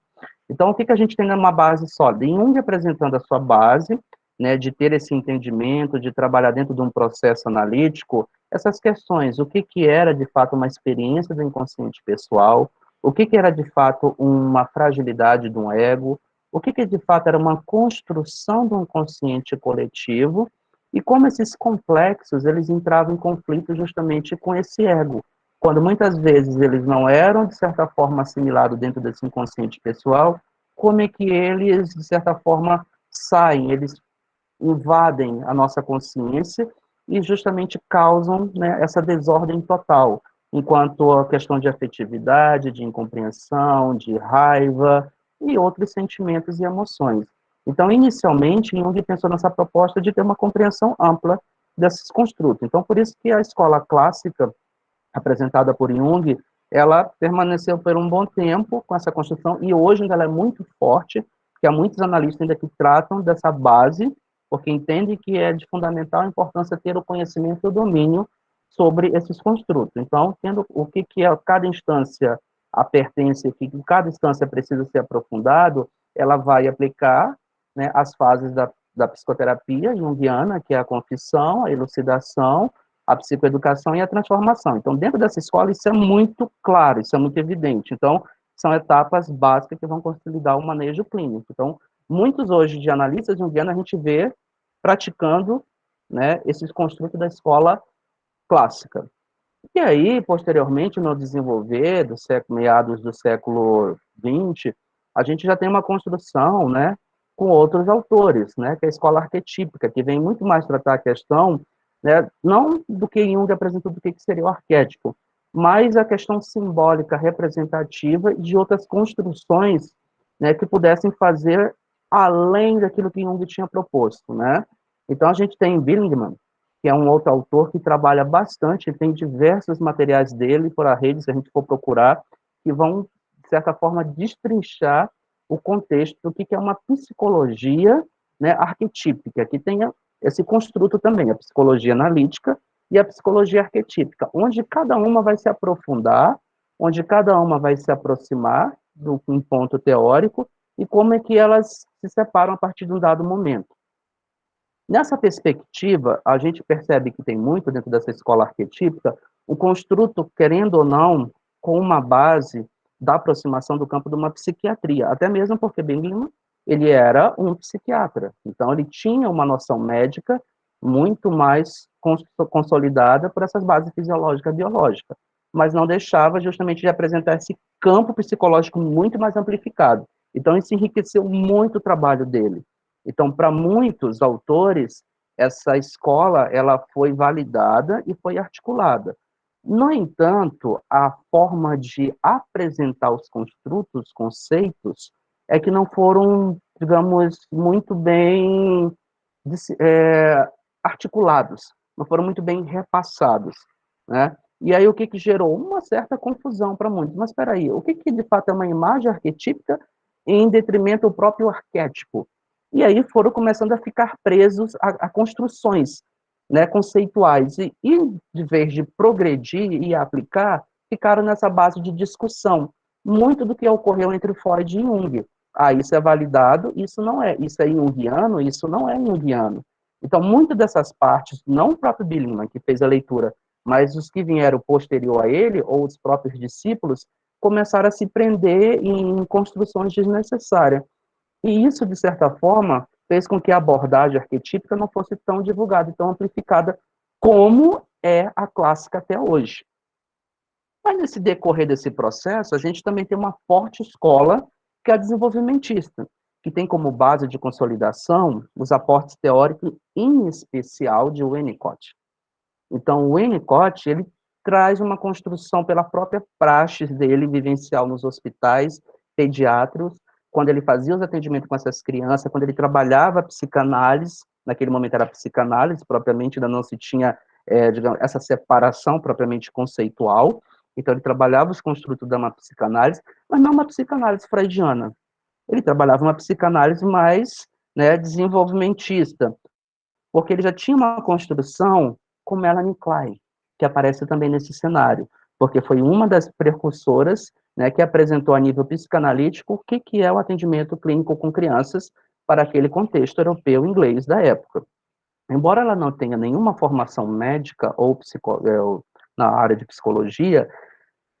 Então, o que a gente tem numa base sólida? Jung apresentando a sua base, né, de ter esse entendimento, de trabalhar dentro de um processo analítico, essas questões, o que que era de fato uma experiência do inconsciente pessoal, o que que era de fato uma fragilidade de um ego, o que que de fato era uma construção de um consciente coletivo, e como esses complexos, eles entravam em conflito justamente com esse ego, quando muitas vezes eles não eram, de certa forma, assimilados dentro desse inconsciente pessoal, como é que eles, de certa forma, saem, eles invadem a nossa consciência e justamente causam, né, essa desordem total, enquanto a questão de afetividade, de incompreensão, de raiva e outros sentimentos e emoções. Então, inicialmente, Jung pensou nessa proposta de ter uma compreensão ampla desses construtos. Então, por isso que a escola clássica, apresentada por Jung, ela permaneceu por um bom tempo com essa construção, e hoje ainda ela é muito forte, que há muitos analistas ainda que tratam dessa base, porque entendem que é de fundamental importância ter o conhecimento e o domínio sobre esses construtos. Então, tendo o que é cada instância a pertence, o que cada instância precisa ser aprofundado, ela vai aplicar, né, as fases da psicoterapia junguiana, que é a confissão, a elucidação, a psicoeducação e a transformação. Então, dentro dessa escola, isso é muito claro, isso é muito evidente. Então, são etapas básicas que vão consolidar o manejo clínico. Então, muitos hoje de analistas junguianos a gente vê praticando, né, esses construtos da escola clássica. E aí, posteriormente, no desenvolver do século, meados do século XX, a gente já tem uma construção, né, com outros autores, né, que é a escola arquetípica, que vem muito mais tratar a questão, né, não do que Jung apresentou do que seria o arquétipo, mas a questão simbólica, representativa de outras construções, né, que pudessem fazer além daquilo que Jung tinha proposto, né. Então, a gente tem Billingman, que é um outro autor que trabalha bastante, tem diversos materiais dele por a rede, se a gente for procurar, que vão, de certa forma, destrinchar o contexto do que é uma psicologia, né, arquetípica, que tenha esse construto também, a psicologia analítica e a psicologia arquetípica, onde cada uma vai se aprofundar, onde cada uma vai se aproximar de um ponto teórico e como é que elas se separam a partir de um dado momento. Nessa perspectiva, a gente percebe que tem muito dentro dessa escola arquetípica o construto, querendo ou não, com uma base da aproximação do campo de uma psiquiatria, até mesmo porque Bingman, ele era um psiquiatra, então ele tinha uma noção médica muito mais consolidada por essas bases fisiológicas e biológicas, mas não deixava justamente de apresentar esse campo psicológico muito mais amplificado. Então isso enriqueceu muito o trabalho dele. Então, para muitos autores, essa escola ela foi validada e foi articulada. No entanto, a forma de apresentar os construtos, os conceitos, é que não foram, digamos, muito bem articulados, não foram muito bem repassados, né? E aí o que gerou? Uma certa confusão para muitos. Mas espera aí, o que de fato é uma imagem arquetípica em detrimento do próprio arquétipo? E aí foram começando a ficar presos a construções, né, conceituais, e de vez de progredir e aplicar, ficaram nessa base de discussão. Muito do que ocorreu entre Freud e Jung. Ah, isso é validado, isso não é. Isso é junguiano, isso não é junguiano. Então, muitas dessas partes, não o próprio Billingman, que fez a leitura, mas os que vieram posterior a ele, ou os próprios discípulos, começaram a se prender em construções desnecessárias. E isso, de certa forma, fez com que a abordagem arquetípica não fosse tão divulgada e tão amplificada como é a clássica até hoje. Mas nesse decorrer desse processo, a gente também tem uma forte escola, que é a desenvolvimentista, que tem como base de consolidação os aportes teóricos, em especial de Winnicott. Então, o Winnicott, ele traz uma construção pela própria praxis dele, vivencial nos hospitais pediátricos, quando ele fazia os atendimentos com essas crianças, quando ele trabalhava a psicanálise, naquele momento era a psicanálise, propriamente ainda não se tinha, digamos, essa separação propriamente conceitual, então ele trabalhava os construtos da uma psicanálise, mas não uma psicanálise freudiana. Ele trabalhava uma psicanálise mais, né, desenvolvimentista, porque ele já tinha uma construção com Melanie Klein, que aparece também nesse cenário, porque foi uma das precursoras, né, que apresentou a nível psicanalítico o que é o atendimento clínico com crianças para aquele contexto europeu inglês da época. Embora ela não tenha nenhuma formação médica ou na área de psicologia,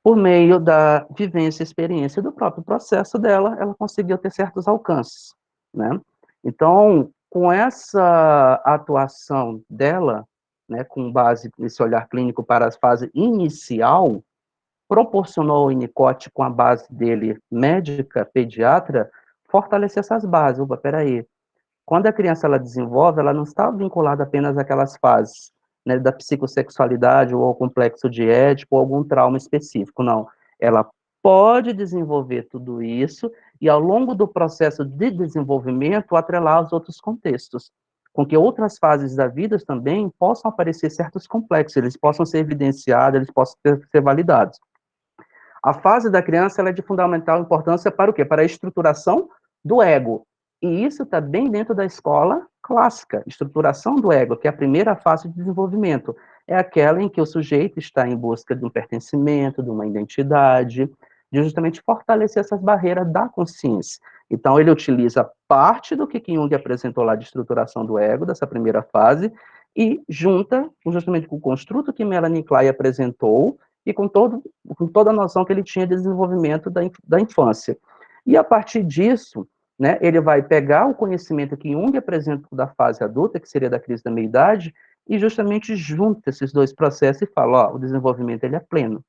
por meio da vivência e experiência do próprio processo dela, ela conseguiu ter certos alcances, né? Então, com essa atuação dela, né, com base nesse olhar clínico para a fase inicial, proporcionou ao Winnicott, com a base dele médica, pediatra, fortalecer essas bases. Opa, peraí, quando a criança ela desenvolve, ela não está vinculada apenas àquelas fases, né, da psicossexualidade ou ao complexo de Édipo ou algum trauma específico, não. Ela pode desenvolver tudo isso e, ao longo do processo de desenvolvimento, atrelar os outros contextos, com que outras fases da vida também possam aparecer certos complexos, eles possam ser evidenciados, eles possam ser validados. A fase da criança ela é de fundamental importância para o quê? Para a estruturação do ego. E isso está bem dentro da escola clássica. Estruturação do ego, que é a primeira fase de desenvolvimento. É aquela em que o sujeito está em busca de um pertencimento, de uma identidade, de justamente fortalecer essas barreiras da consciência. Então, ele utiliza parte do que Jung apresentou lá de estruturação do ego, dessa primeira fase, e junta justamente com o construto que Melanie Klein apresentou, e com toda a noção que ele tinha de desenvolvimento da infância. E a partir disso, né, ele vai pegar o conhecimento que Jung apresentou da fase adulta, que seria da crise da meia-idade, e justamente junta esses dois processos e fala, ó, o desenvolvimento ele é pleno.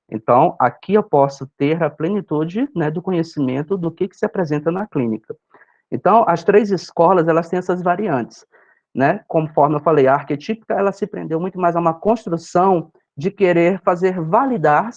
Então, aqui eu posso ter a plenitude, né, do conhecimento do que se apresenta na clínica. Então, as três escolas, elas têm essas variantes, né? Conforme eu falei, a arquetípica, ela se prendeu muito mais a uma construção de querer fazer validar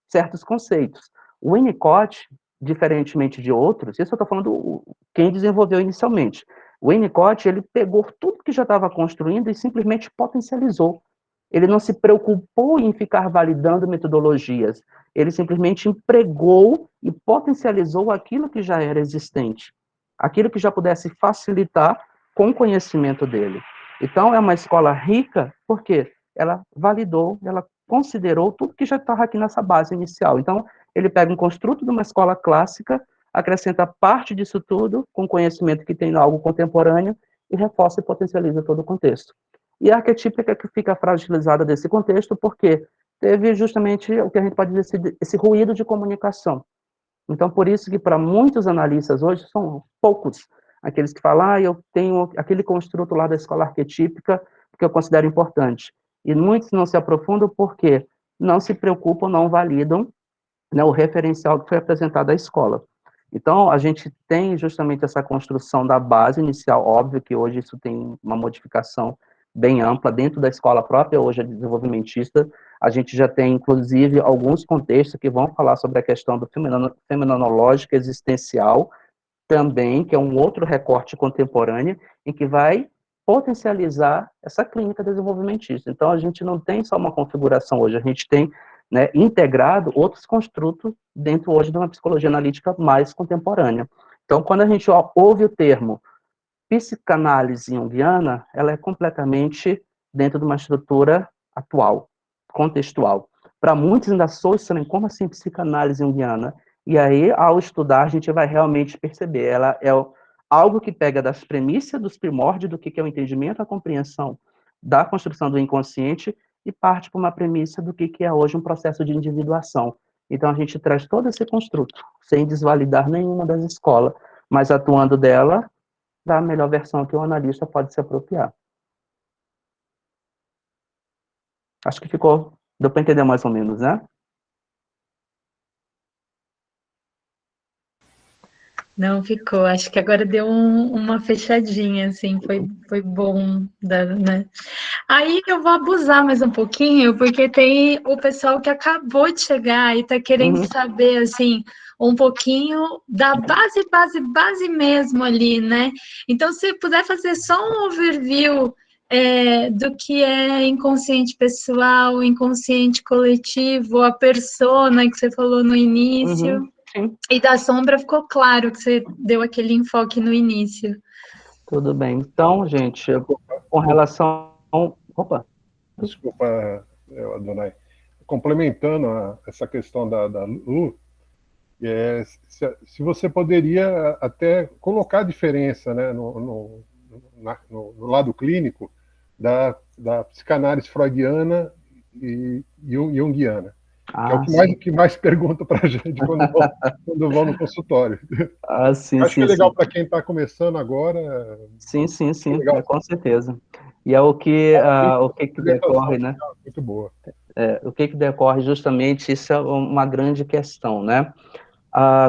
certos conceitos. O Winnicott, diferentemente de outros, isso eu estou falando quem desenvolveu inicialmente, o Winnicott, ele pegou tudo que já estava construindo e simplesmente potencializou. Ele não se preocupou em ficar validando metodologias, ele simplesmente empregou e potencializou aquilo que já era existente, aquilo que já pudesse facilitar com o conhecimento dele. Então, é uma escola rica, porque ela validou, ela considerou tudo que já estava aqui nessa base inicial. Então, ele pega um construto de uma escola clássica, acrescenta parte disso tudo, com conhecimento que tem algo contemporâneo, e reforça e potencializa todo o contexto. E a arquetípica que fica fragilizada desse contexto, porque teve justamente o que a gente pode dizer, esse ruído de comunicação. Então, por isso que para muitos analistas hoje, são poucos aqueles que falam, eu tenho aquele construto lá da escola arquetípica que eu considero importante. E muitos não se aprofundam porque não se preocupam, não validam, né, o referencial que foi apresentado à escola. Então, a gente tem justamente essa construção da base inicial, óbvio que hoje isso tem uma modificação bem ampla dentro da escola própria, hoje é desenvolvimentista, a gente já tem, inclusive, alguns contextos que vão falar sobre a questão do fenomenológico existencial, também, que é um outro recorte contemporâneo, em que vai potencializar essa clínica desenvolvimentista. Então, a gente não tem só uma configuração hoje, a gente tem, né, integrado outros construtos dentro hoje de uma psicologia analítica mais contemporânea. Então, quando a gente ouve o termo psicanálise junguiana, ela é completamente dentro de uma estrutura atual, contextual. Para muitos ainda soa estranho, como assim psicanálise junguiana? E aí, ao estudar, a gente vai realmente perceber, ela é algo que pega das premissas, dos primórdios, do que é o entendimento, a compreensão da construção do inconsciente, e parte para uma premissa do que é hoje um processo de individuação. Então, a gente traz todo esse construto, sem desvalidar nenhuma das escolas, mas atuando dela da melhor versão que o analista pode se apropriar. Acho que deu para entender mais ou menos, né? Não ficou, acho que agora deu uma fechadinha, assim, foi bom, né? Aí eu vou abusar mais um pouquinho, porque tem o pessoal que acabou de chegar e está querendo saber, assim, um pouquinho da base mesmo ali, né? Então, se puder fazer só um overview do que é inconsciente pessoal, inconsciente coletivo, a persona que você falou no início. Sim. E da sombra ficou claro que você deu aquele enfoque no início. Tudo bem. Então, gente, com relação... Opa! Desculpa, Adonai. Complementando essa questão da Lu, Se você poderia até colocar a diferença, né, no lado clínico da psicanálise freudiana e junguiana, que é o que mais pergunta para a gente quando vão no consultório. Sim, Acho que sim, é legal sim. para quem está começando agora. Sim, Legal. com certeza. E é o que decorre, né? Muito boa. O que decorre justamente, isso é uma grande questão, né?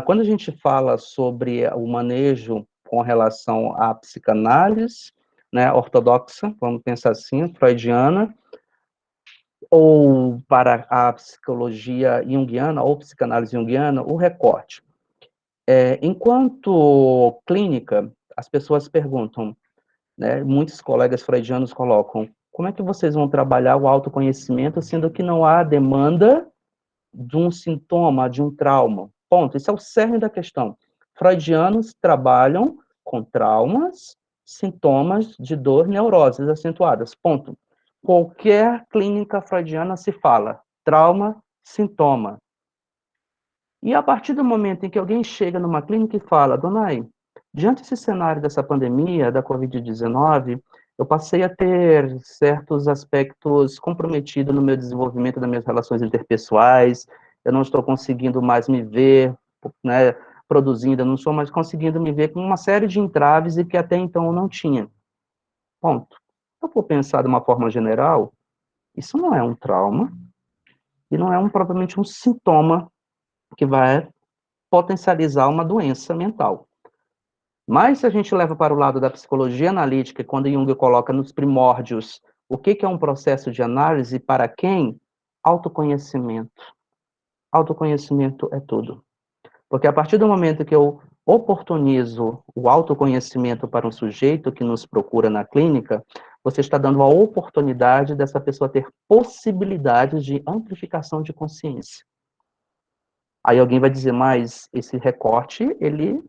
Quando a gente fala sobre o manejo com relação à psicanálise, né, ortodoxa, vamos pensar assim, freudiana, ou para a psicologia junguiana, ou psicanálise junguiana, o recorte. Enquanto clínica, as pessoas perguntam, né, muitos colegas freudianos colocam, como é que vocês vão trabalhar o autoconhecimento, sendo que não há demanda de um sintoma, de um trauma? Ponto. Isso é o cerne da questão. Freudianos trabalham com traumas, sintomas de dor, neuroses acentuadas. Ponto. Qualquer clínica freudiana se fala trauma, sintoma. E a partir do momento em que alguém chega numa clínica e fala, Donai, diante desse cenário dessa pandemia, da Covid-19, eu passei a ter certos aspectos comprometidos no meu desenvolvimento das minhas relações interpessoais, eu não estou conseguindo mais me ver, né, produzindo, eu não estou mais conseguindo me ver com uma série de entraves e que até então eu não tinha. Ponto. Se eu for pensar de uma forma geral, isso não é um trauma e não é propriamente um sintoma que vai potencializar uma doença mental. Mas se a gente leva para o lado da psicologia analítica, quando Jung coloca nos primórdios o que é um processo de análise e para quem, autoconhecimento. Autoconhecimento é tudo. Porque a partir do momento que eu oportunizo o autoconhecimento para um sujeito que nos procura na clínica, você está dando a oportunidade dessa pessoa ter possibilidades de amplificação de consciência. Aí alguém vai dizer, mas esse recorte, ele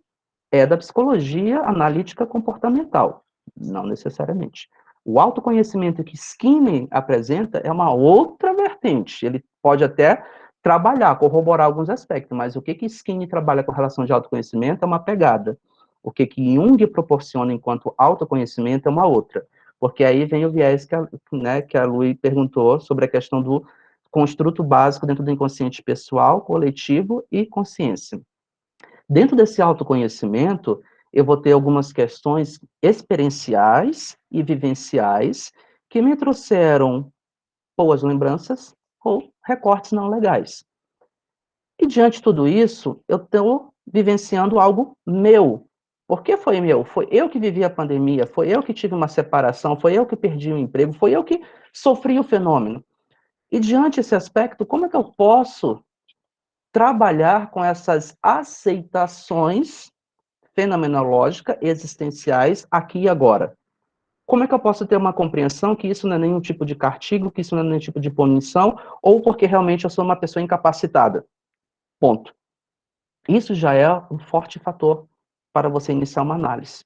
é da psicologia analítica comportamental. Não necessariamente. O autoconhecimento que Skinner apresenta é uma outra vertente. Ele pode até trabalhar, corroborar alguns aspectos, mas o que Skinner trabalha com relação de autoconhecimento é uma pegada. O que Jung proporciona enquanto autoconhecimento é uma outra. Porque aí vem o viés que a Lui perguntou sobre a questão do construto básico dentro do inconsciente pessoal, coletivo e consciência. Dentro desse autoconhecimento, eu vou ter algumas questões experienciais e vivenciais que me trouxeram boas lembranças ou recortes não legais. E diante de tudo isso, eu estou vivenciando algo meu. Por que foi meu? Foi eu que vivi a pandemia, foi eu que tive uma separação, foi eu que perdi o emprego, foi eu que sofri o fenômeno. E diante desse aspecto, como é que eu posso trabalhar com essas aceitações fenomenológicas, existenciais, aqui e agora? Como é que eu posso ter uma compreensão que isso não é nenhum tipo de castigo, que isso não é nenhum tipo de punição, ou porque realmente eu sou uma pessoa incapacitada? Ponto. Isso já é um forte fator para você iniciar uma análise.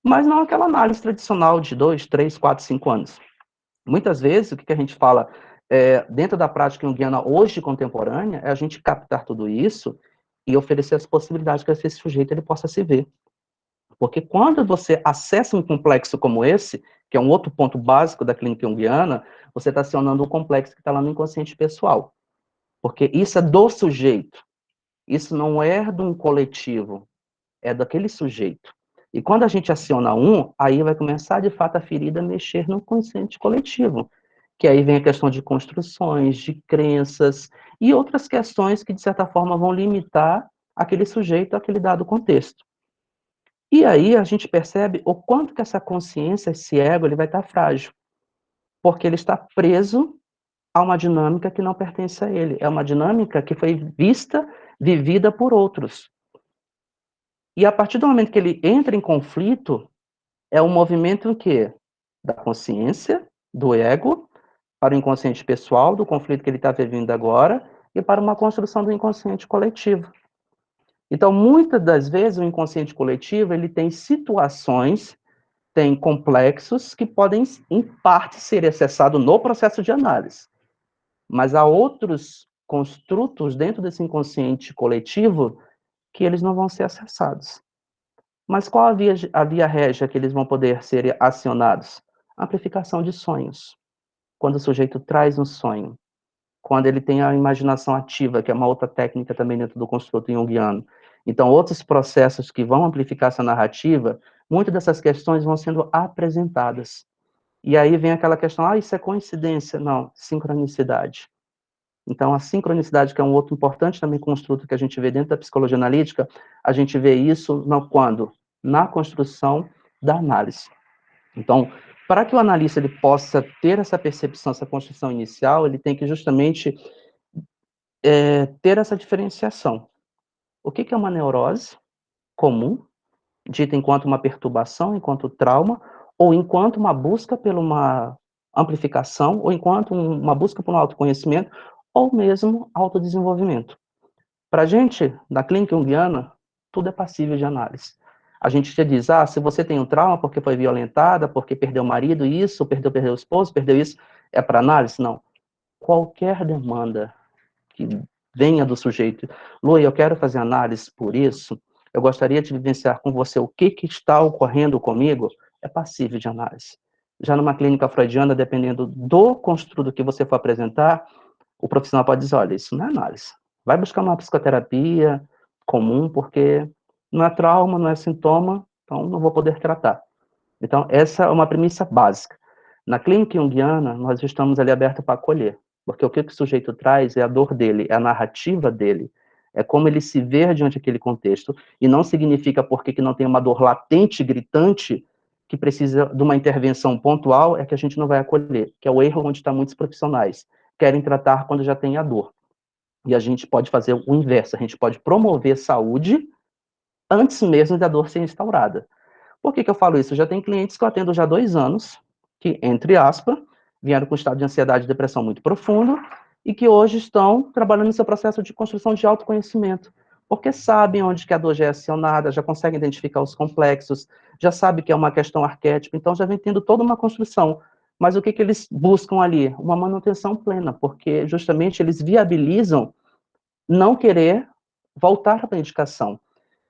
Mas não aquela análise tradicional de 2, 3, 4, 5 anos. Muitas vezes, o que a gente fala dentro da prática junguiana hoje contemporânea, é a gente captar tudo isso e oferecer as possibilidades que esse sujeito ele possa se ver. Porque quando você acessa um complexo como esse, que é um outro ponto básico da clínica junguiana, você está acionando um complexo que está lá no inconsciente pessoal. Porque isso é do sujeito. Isso não é de um coletivo, é daquele sujeito. E quando a gente aciona aí vai começar, de fato, a ferida a mexer no consciente coletivo. Que aí vem a questão de construções, de crenças e outras questões que, de certa forma, vão limitar aquele sujeito àquele dado contexto. E aí a gente percebe o quanto que essa consciência, esse ego, ele vai estar frágil. Porque ele está preso a uma dinâmica que não pertence a ele. É uma dinâmica que foi vista, vivida por outros. E a partir do momento que ele entra em conflito, é um movimento em que? Da consciência, do ego, para o inconsciente pessoal, do conflito que ele está vivendo agora, e para uma construção do inconsciente coletivo. Então, muitas das vezes, o inconsciente coletivo, ele tem situações, tem complexos que podem, em parte, ser acessados no processo de análise. Mas há outros construtos dentro desse inconsciente coletivo que eles não vão ser acessados. Mas qual a via régia que eles vão poder ser acionados? Amplificação de sonhos. Quando o sujeito traz um sonho, quando ele tem a imaginação ativa, que é uma outra técnica também dentro do construto junguiano. Então, outros processos que vão amplificar essa narrativa, muitas dessas questões vão sendo apresentadas. E aí vem aquela questão, isso é coincidência? Não, sincronicidade. Então, a sincronicidade, que é um outro importante também construto que a gente vê dentro da psicologia analítica, a gente vê isso quando? Na construção da análise. Então, para que o analista ele possa ter essa percepção, essa construção inicial, ele tem que justamente ter essa diferenciação. O que é uma neurose comum, dita enquanto uma perturbação, enquanto trauma, ou enquanto uma busca por uma amplificação, ou enquanto uma busca por um autoconhecimento, ou mesmo autodesenvolvimento. Para a gente, na clínica junguiana, tudo é passível de análise. A gente já diz, se você tem um trauma porque foi violentada, porque perdeu o marido, isso, perdeu o esposo, perdeu isso, é para análise? Não. Qualquer demanda que venha do sujeito, Lu, eu quero fazer análise por isso, eu gostaria de vivenciar com você o que está ocorrendo comigo, é passível de análise. Já numa clínica freudiana, dependendo do construto que você for apresentar, o profissional pode dizer, olha, isso não é análise. Vai buscar uma psicoterapia comum, porque não é trauma, não é sintoma, então não vou poder tratar. Então, essa é uma premissa básica. Na clínica junguiana, nós estamos ali abertos para acolher, porque o que o sujeito traz é a dor dele, é a narrativa dele, é como ele se vê diante daquele contexto, e não significa porque não tem uma dor latente, gritante, que precisa de uma intervenção pontual, é que a gente não vai acolher, que é o erro onde estão muitos profissionais. Querem tratar quando já tem a dor. E a gente pode fazer o inverso, a gente pode promover saúde antes mesmo da dor ser instaurada. Por que eu falo isso? Eu já tenho clientes que eu atendo já há 2 anos, que, entre aspas, vieram com um estado de ansiedade e depressão muito profundo, e que hoje estão trabalhando nesse processo de construção de autoconhecimento, porque sabem onde que a dor já é acionada, já conseguem identificar os complexos, já sabem que é uma questão arquétipa, então já vem tendo toda uma construção. Mas o que eles buscam ali? Uma manutenção plena, porque justamente eles viabilizam não querer voltar para a medicação.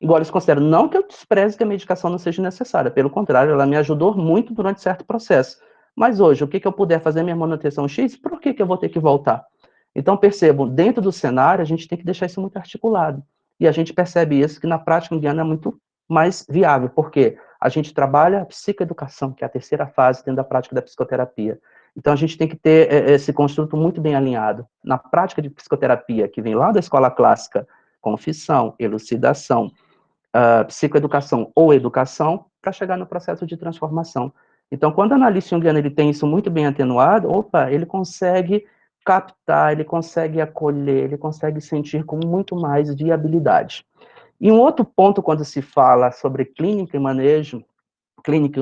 Igual eles consideram, não que eu despreze que a medicação não seja necessária, pelo contrário, ela me ajudou muito durante certo processo. Mas hoje, o que eu puder fazer minha manutenção X, por que eu vou ter que voltar? Então, percebam, dentro do cenário, a gente tem que deixar isso muito articulado. E a gente percebe isso que na prática indiana é muito mais viável, porque a gente trabalha a psicoeducação, que é a terceira fase dentro da prática da psicoterapia. Então, a gente tem que ter esse construto muito bem alinhado. Na prática de psicoterapia, que vem lá da escola clássica, confissão, elucidação, psicoeducação ou educação, para chegar no processo de transformação. Então, quando o analista junguiano ele tem isso muito bem atenuado, ele consegue captar, ele consegue acolher, ele consegue sentir com muito mais viabilidade. E um outro ponto, quando se fala sobre clínica e manejo, clínica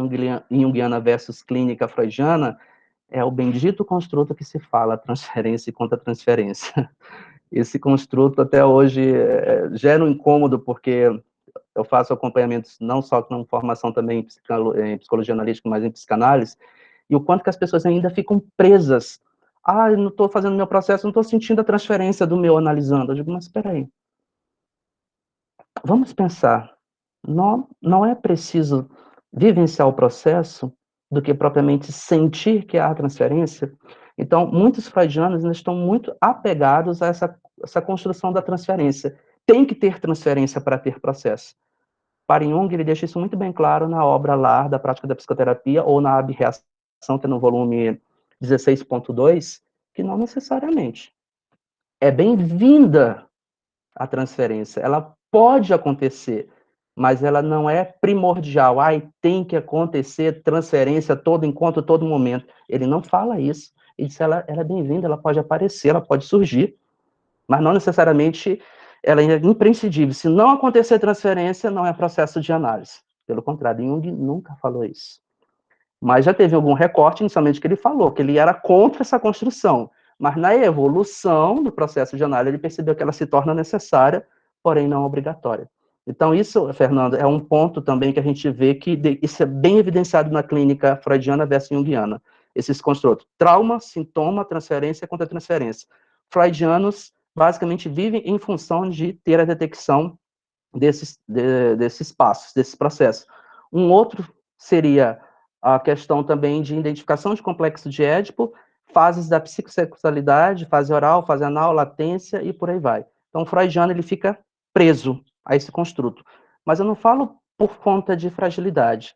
junguiana versus clínica freudiana, é o bendito construto que se fala, transferência e contra-transferência. Esse construto, até hoje, gera um incômodo, porque eu faço acompanhamentos não só com formação também em psicologia analítica, mas em psicanálise, e o quanto que as pessoas ainda ficam presas. Eu não estou fazendo meu processo, não estou sentindo a transferência do meu analisando. Eu digo, mas espera aí. Vamos pensar. Não é preciso vivenciar o processo do que propriamente sentir que há transferência. Então, muitos freudianos ainda estão muito apegados a essa construção da transferência. Tem que ter transferência para ter processo. Para Jung, ele deixa isso muito bem claro na obra Lar da Prática da Psicoterapia, ou na Abreação, que é no volume 16.2, que não necessariamente. É bem-vinda a transferência. Ela pode acontecer, mas ela não é primordial. Tem que acontecer transferência todo encontro, todo momento. Ele não fala isso. Ele diz, ela é bem-vinda, ela pode aparecer, ela pode surgir, mas não necessariamente ela é imprescindível. Se não acontecer transferência, não é processo de análise. Pelo contrário, Jung nunca falou isso. Mas já teve algum recorte, inicialmente, que ele falou, que ele era contra essa construção. Mas na evolução do processo de análise, ele percebeu que ela se torna necessária, porém não obrigatória. Então, isso, Fernando, é um ponto também que a gente vê que isso é bem evidenciado na clínica freudiana versus junguiana. Esses construtos. Trauma, sintoma, transferência contra transferência. Freudianos basicamente vivem em função de ter a detecção desses passos, desses processos. Um outro seria a questão também de identificação de complexo de Édipo, fases da psicossexualidade, fase oral, fase anal, latência e por aí vai. Então, o freudiano, ele fica preso a esse construto. Mas eu não falo por conta de fragilidade,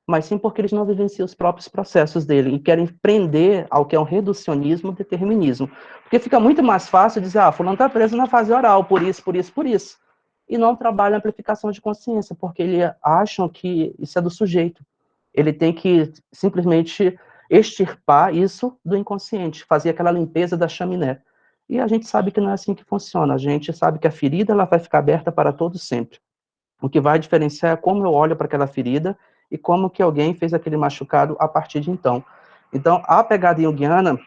mas sim porque eles não vivenciam os próprios processos dele e querem prender ao que é um reducionismo, determinismo. Porque fica muito mais fácil dizer, fulano está preso na fase oral, por isso, por isso, por isso. E não trabalha a amplificação de consciência, porque eles acham que isso é do sujeito. Ele tem que simplesmente extirpar isso do inconsciente, fazer aquela limpeza da chaminé. E a gente sabe que não é assim que funciona. A gente sabe que a ferida ela vai ficar aberta para todo sempre. O que vai diferenciar é como eu olho para aquela ferida e como que alguém fez aquele machucado a partir de então. Então, a pegada junguiana,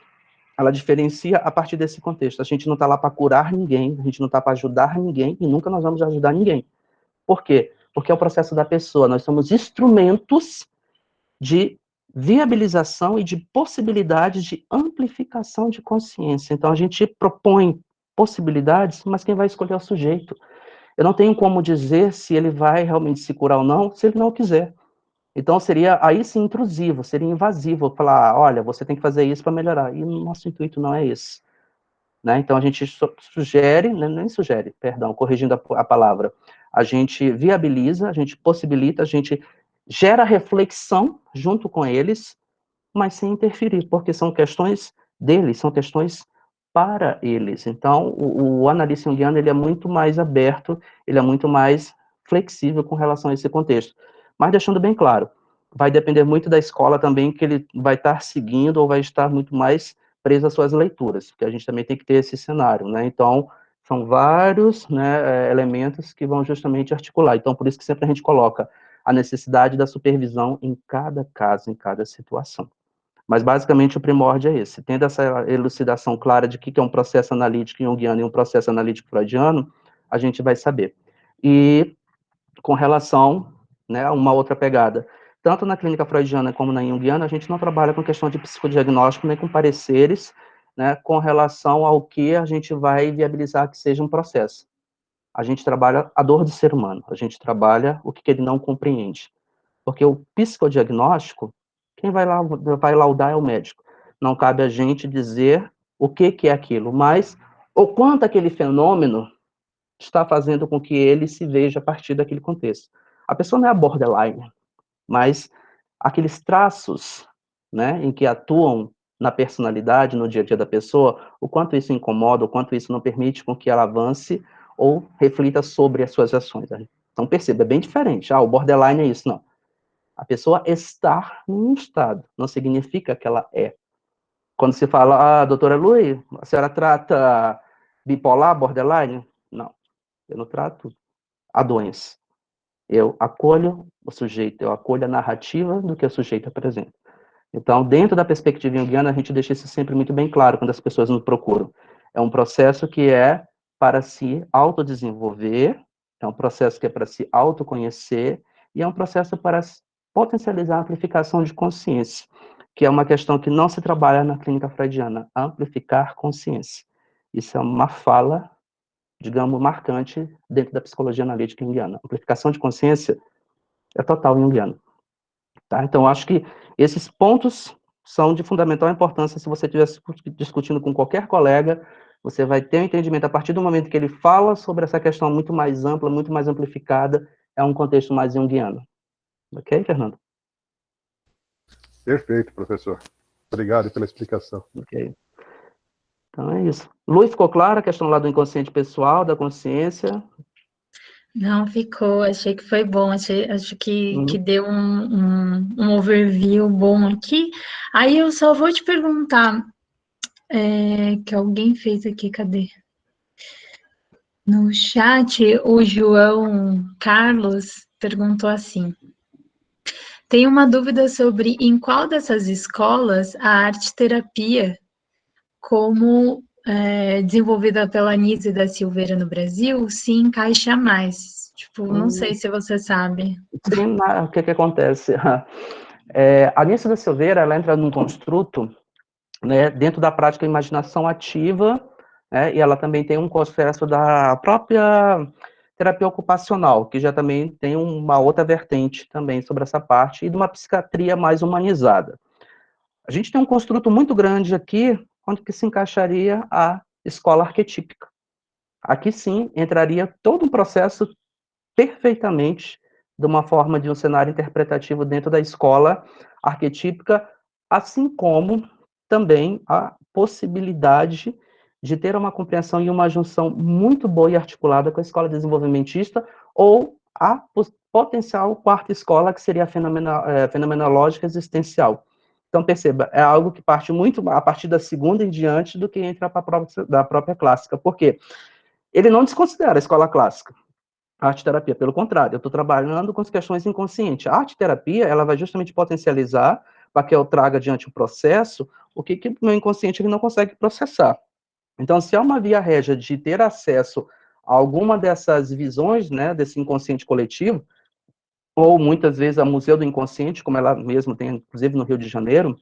ela diferencia a partir desse contexto. A gente não está lá para curar ninguém, a gente não está para ajudar ninguém e nunca nós vamos ajudar ninguém. Por quê? Porque é o processo da pessoa. Nós somos instrumentos de viabilização e de possibilidades de amplificação de consciência. Então, a gente propõe possibilidades, mas quem vai escolher é o sujeito. Eu não tenho como dizer se ele vai realmente se curar ou não, se ele não quiser. Então, seria aí sim intrusivo, seria invasivo falar, olha, você tem que fazer isso para melhorar. E o nosso intuito não é esse. Né? Então, a gente sugere, nem sugere, perdão, corrigindo a palavra, a gente viabiliza, a gente possibilita, a gente gera reflexão junto com eles, mas sem interferir, porque são questões deles, são questões para eles. Então, o analista junguiano, ele é muito mais aberto, ele é muito mais flexível com relação a esse contexto. Mas deixando bem claro, vai depender muito da escola também, que ele vai estar seguindo ou vai estar muito mais preso às suas leituras, porque a gente também tem que ter esse cenário, né? Então, são vários, né, elementos que vão justamente articular. Então, por isso que sempre a gente coloca a necessidade da supervisão em cada caso, em cada situação. Mas, basicamente, o primórdio é esse. Tendo essa elucidação clara de que é um processo analítico junguiano e um processo analítico freudiano, a gente vai saber. E, com relação, né, a uma outra pegada, tanto na clínica freudiana como na junguiana, a gente não trabalha com questão de psicodiagnóstico, nem com pareceres, né, com relação ao que a gente vai viabilizar que seja um processo. A gente trabalha a dor do ser humano, a gente trabalha o que ele não compreende. Porque o psicodiagnóstico, quem vai laudar é o médico. Não cabe a gente dizer o que é aquilo, mas o quanto aquele fenômeno está fazendo com que ele se veja a partir daquele contexto. A pessoa não é a borderline, mas aqueles traços, né, em que atuam na personalidade, no dia a dia da pessoa, o quanto isso incomoda, o quanto isso não permite com que ela avance ou reflita sobre as suas ações. Então, perceba, é bem diferente. O borderline é isso, não. A pessoa estar num estado, não significa que ela é. Quando se fala, doutora Lui, a senhora trata bipolar, borderline? Não, eu não trato a doença. Eu acolho o sujeito, eu acolho a narrativa do que o sujeito apresenta. Então, dentro da perspectiva junguiana, a gente deixa isso sempre muito bem claro quando as pessoas nos procuram. É um processo que é para se autodesenvolver, é um processo que é para se autoconhecer, e é um processo para potencializar a amplificação de consciência, que é uma questão que não se trabalha na clínica freudiana, amplificar consciência. Isso é uma fala, digamos, marcante dentro da psicologia analítica junguiana. Amplificação de consciência é total junguiana. Tá? Então, acho que esses pontos são de fundamental importância. Se você estiver discutindo com qualquer colega, você vai ter um entendimento a partir do momento que ele fala sobre essa questão muito mais ampla, muito mais amplificada, é um contexto mais junguiano. Ok, Fernando? Perfeito, professor. Obrigado pela explicação. Ok. Então é isso. Luiz, ficou clara a questão lá do inconsciente pessoal, da consciência? Não, ficou. Achei que foi bom. Acho que deu um overview bom aqui. Aí eu só vou te perguntar, que alguém fez aqui, cadê? No chat, o João Carlos perguntou assim: tem uma dúvida sobre em qual dessas escolas a arte-terapia, como desenvolvida pela Anísia da Silveira no Brasil, se encaixa mais. Tipo, não sei se você sabe. Sim, o que acontece? A Anísia da Silveira, ela entra num construto, né, dentro da prática de imaginação ativa, né? E ela também tem um processo da própria terapia ocupacional, que já também tem uma outra vertente também sobre essa parte, e de uma psiquiatria mais humanizada. A gente tem um construto muito grande aqui, onde que se encaixaria a escola arquetípica. Aqui sim entraria todo um processo perfeitamente de uma forma de um cenário interpretativo dentro da escola arquetípica, assim como também a possibilidade de ter uma compreensão e uma junção muito boa e articulada com a escola desenvolvimentista ou a potencial quarta escola, que seria a fenomenológica existencial. Então, perceba, é algo que parte muito a partir da segunda em diante do que entra da própria clássica. Por quê? Ele não desconsidera a escola clássica, a arte-terapia, pelo contrário, eu estou trabalhando com as questões inconscientes. A arte-terapia, ela vai justamente potencializar para que eu traga diante o processo o que o meu inconsciente ele não consegue processar. Então, se há uma via régia de ter acesso a alguma dessas visões, né, desse inconsciente coletivo, ou muitas vezes a Museu do Inconsciente, como ela mesma tem, inclusive no Rio de Janeiro,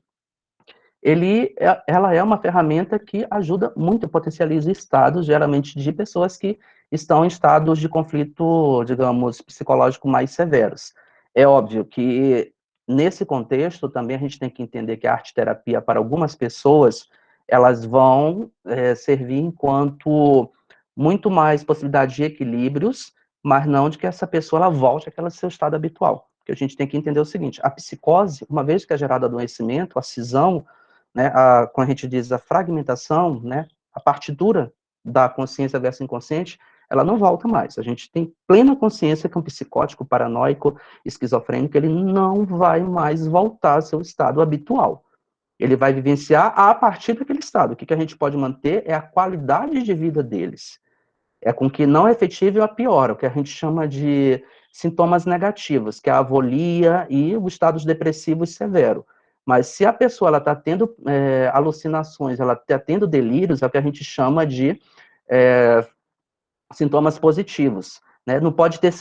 ela é uma ferramenta que ajuda muito, potencializa estados, geralmente de pessoas que estão em estados de conflito, digamos, psicológico mais severos. É óbvio que, nesse contexto, também a gente tem que entender que a arte-terapia, para algumas pessoas, elas vão servir enquanto muito mais possibilidade de equilíbrios, mas não de que essa pessoa ela volte àquele seu estado habitual. Porque a gente tem que entender o seguinte, a psicose, uma vez que é gerado adoecimento, a cisão, né, quando a gente diz a fragmentação, né, a partitura da consciência versus inconsciente, ela não volta mais. A gente tem plena consciência que um psicótico, paranoico, esquizofrênico, ele não vai mais voltar ao seu estado habitual. Ele vai vivenciar a partir daquele estado. O que a gente pode manter é a qualidade de vida deles. É com que não é efetivo e a piora, o que a gente chama de sintomas negativos, que é a avolia e os estados depressivos severos. Mas se a pessoa está tendo alucinações, ela está tendo delírios, é o que a gente chama de sintomas positivos. Né? Não pode ter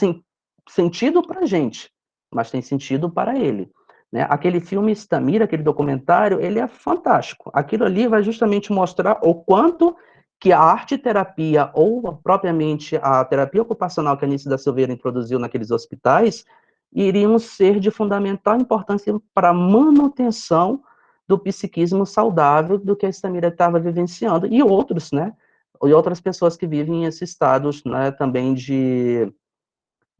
sentido para a gente, mas tem sentido para ele. Né? Aquele filme Stamira, aquele documentário, ele é fantástico. Aquilo ali vai justamente mostrar o quanto que a arte-terapia, ou propriamente a terapia ocupacional que a Anísia da Silveira introduziu naqueles hospitais, iriam ser de fundamental importância para a manutenção do psiquismo saudável do que a Stamira estava vivenciando, e outros, né? E outras pessoas que vivem em esses estados, né, também de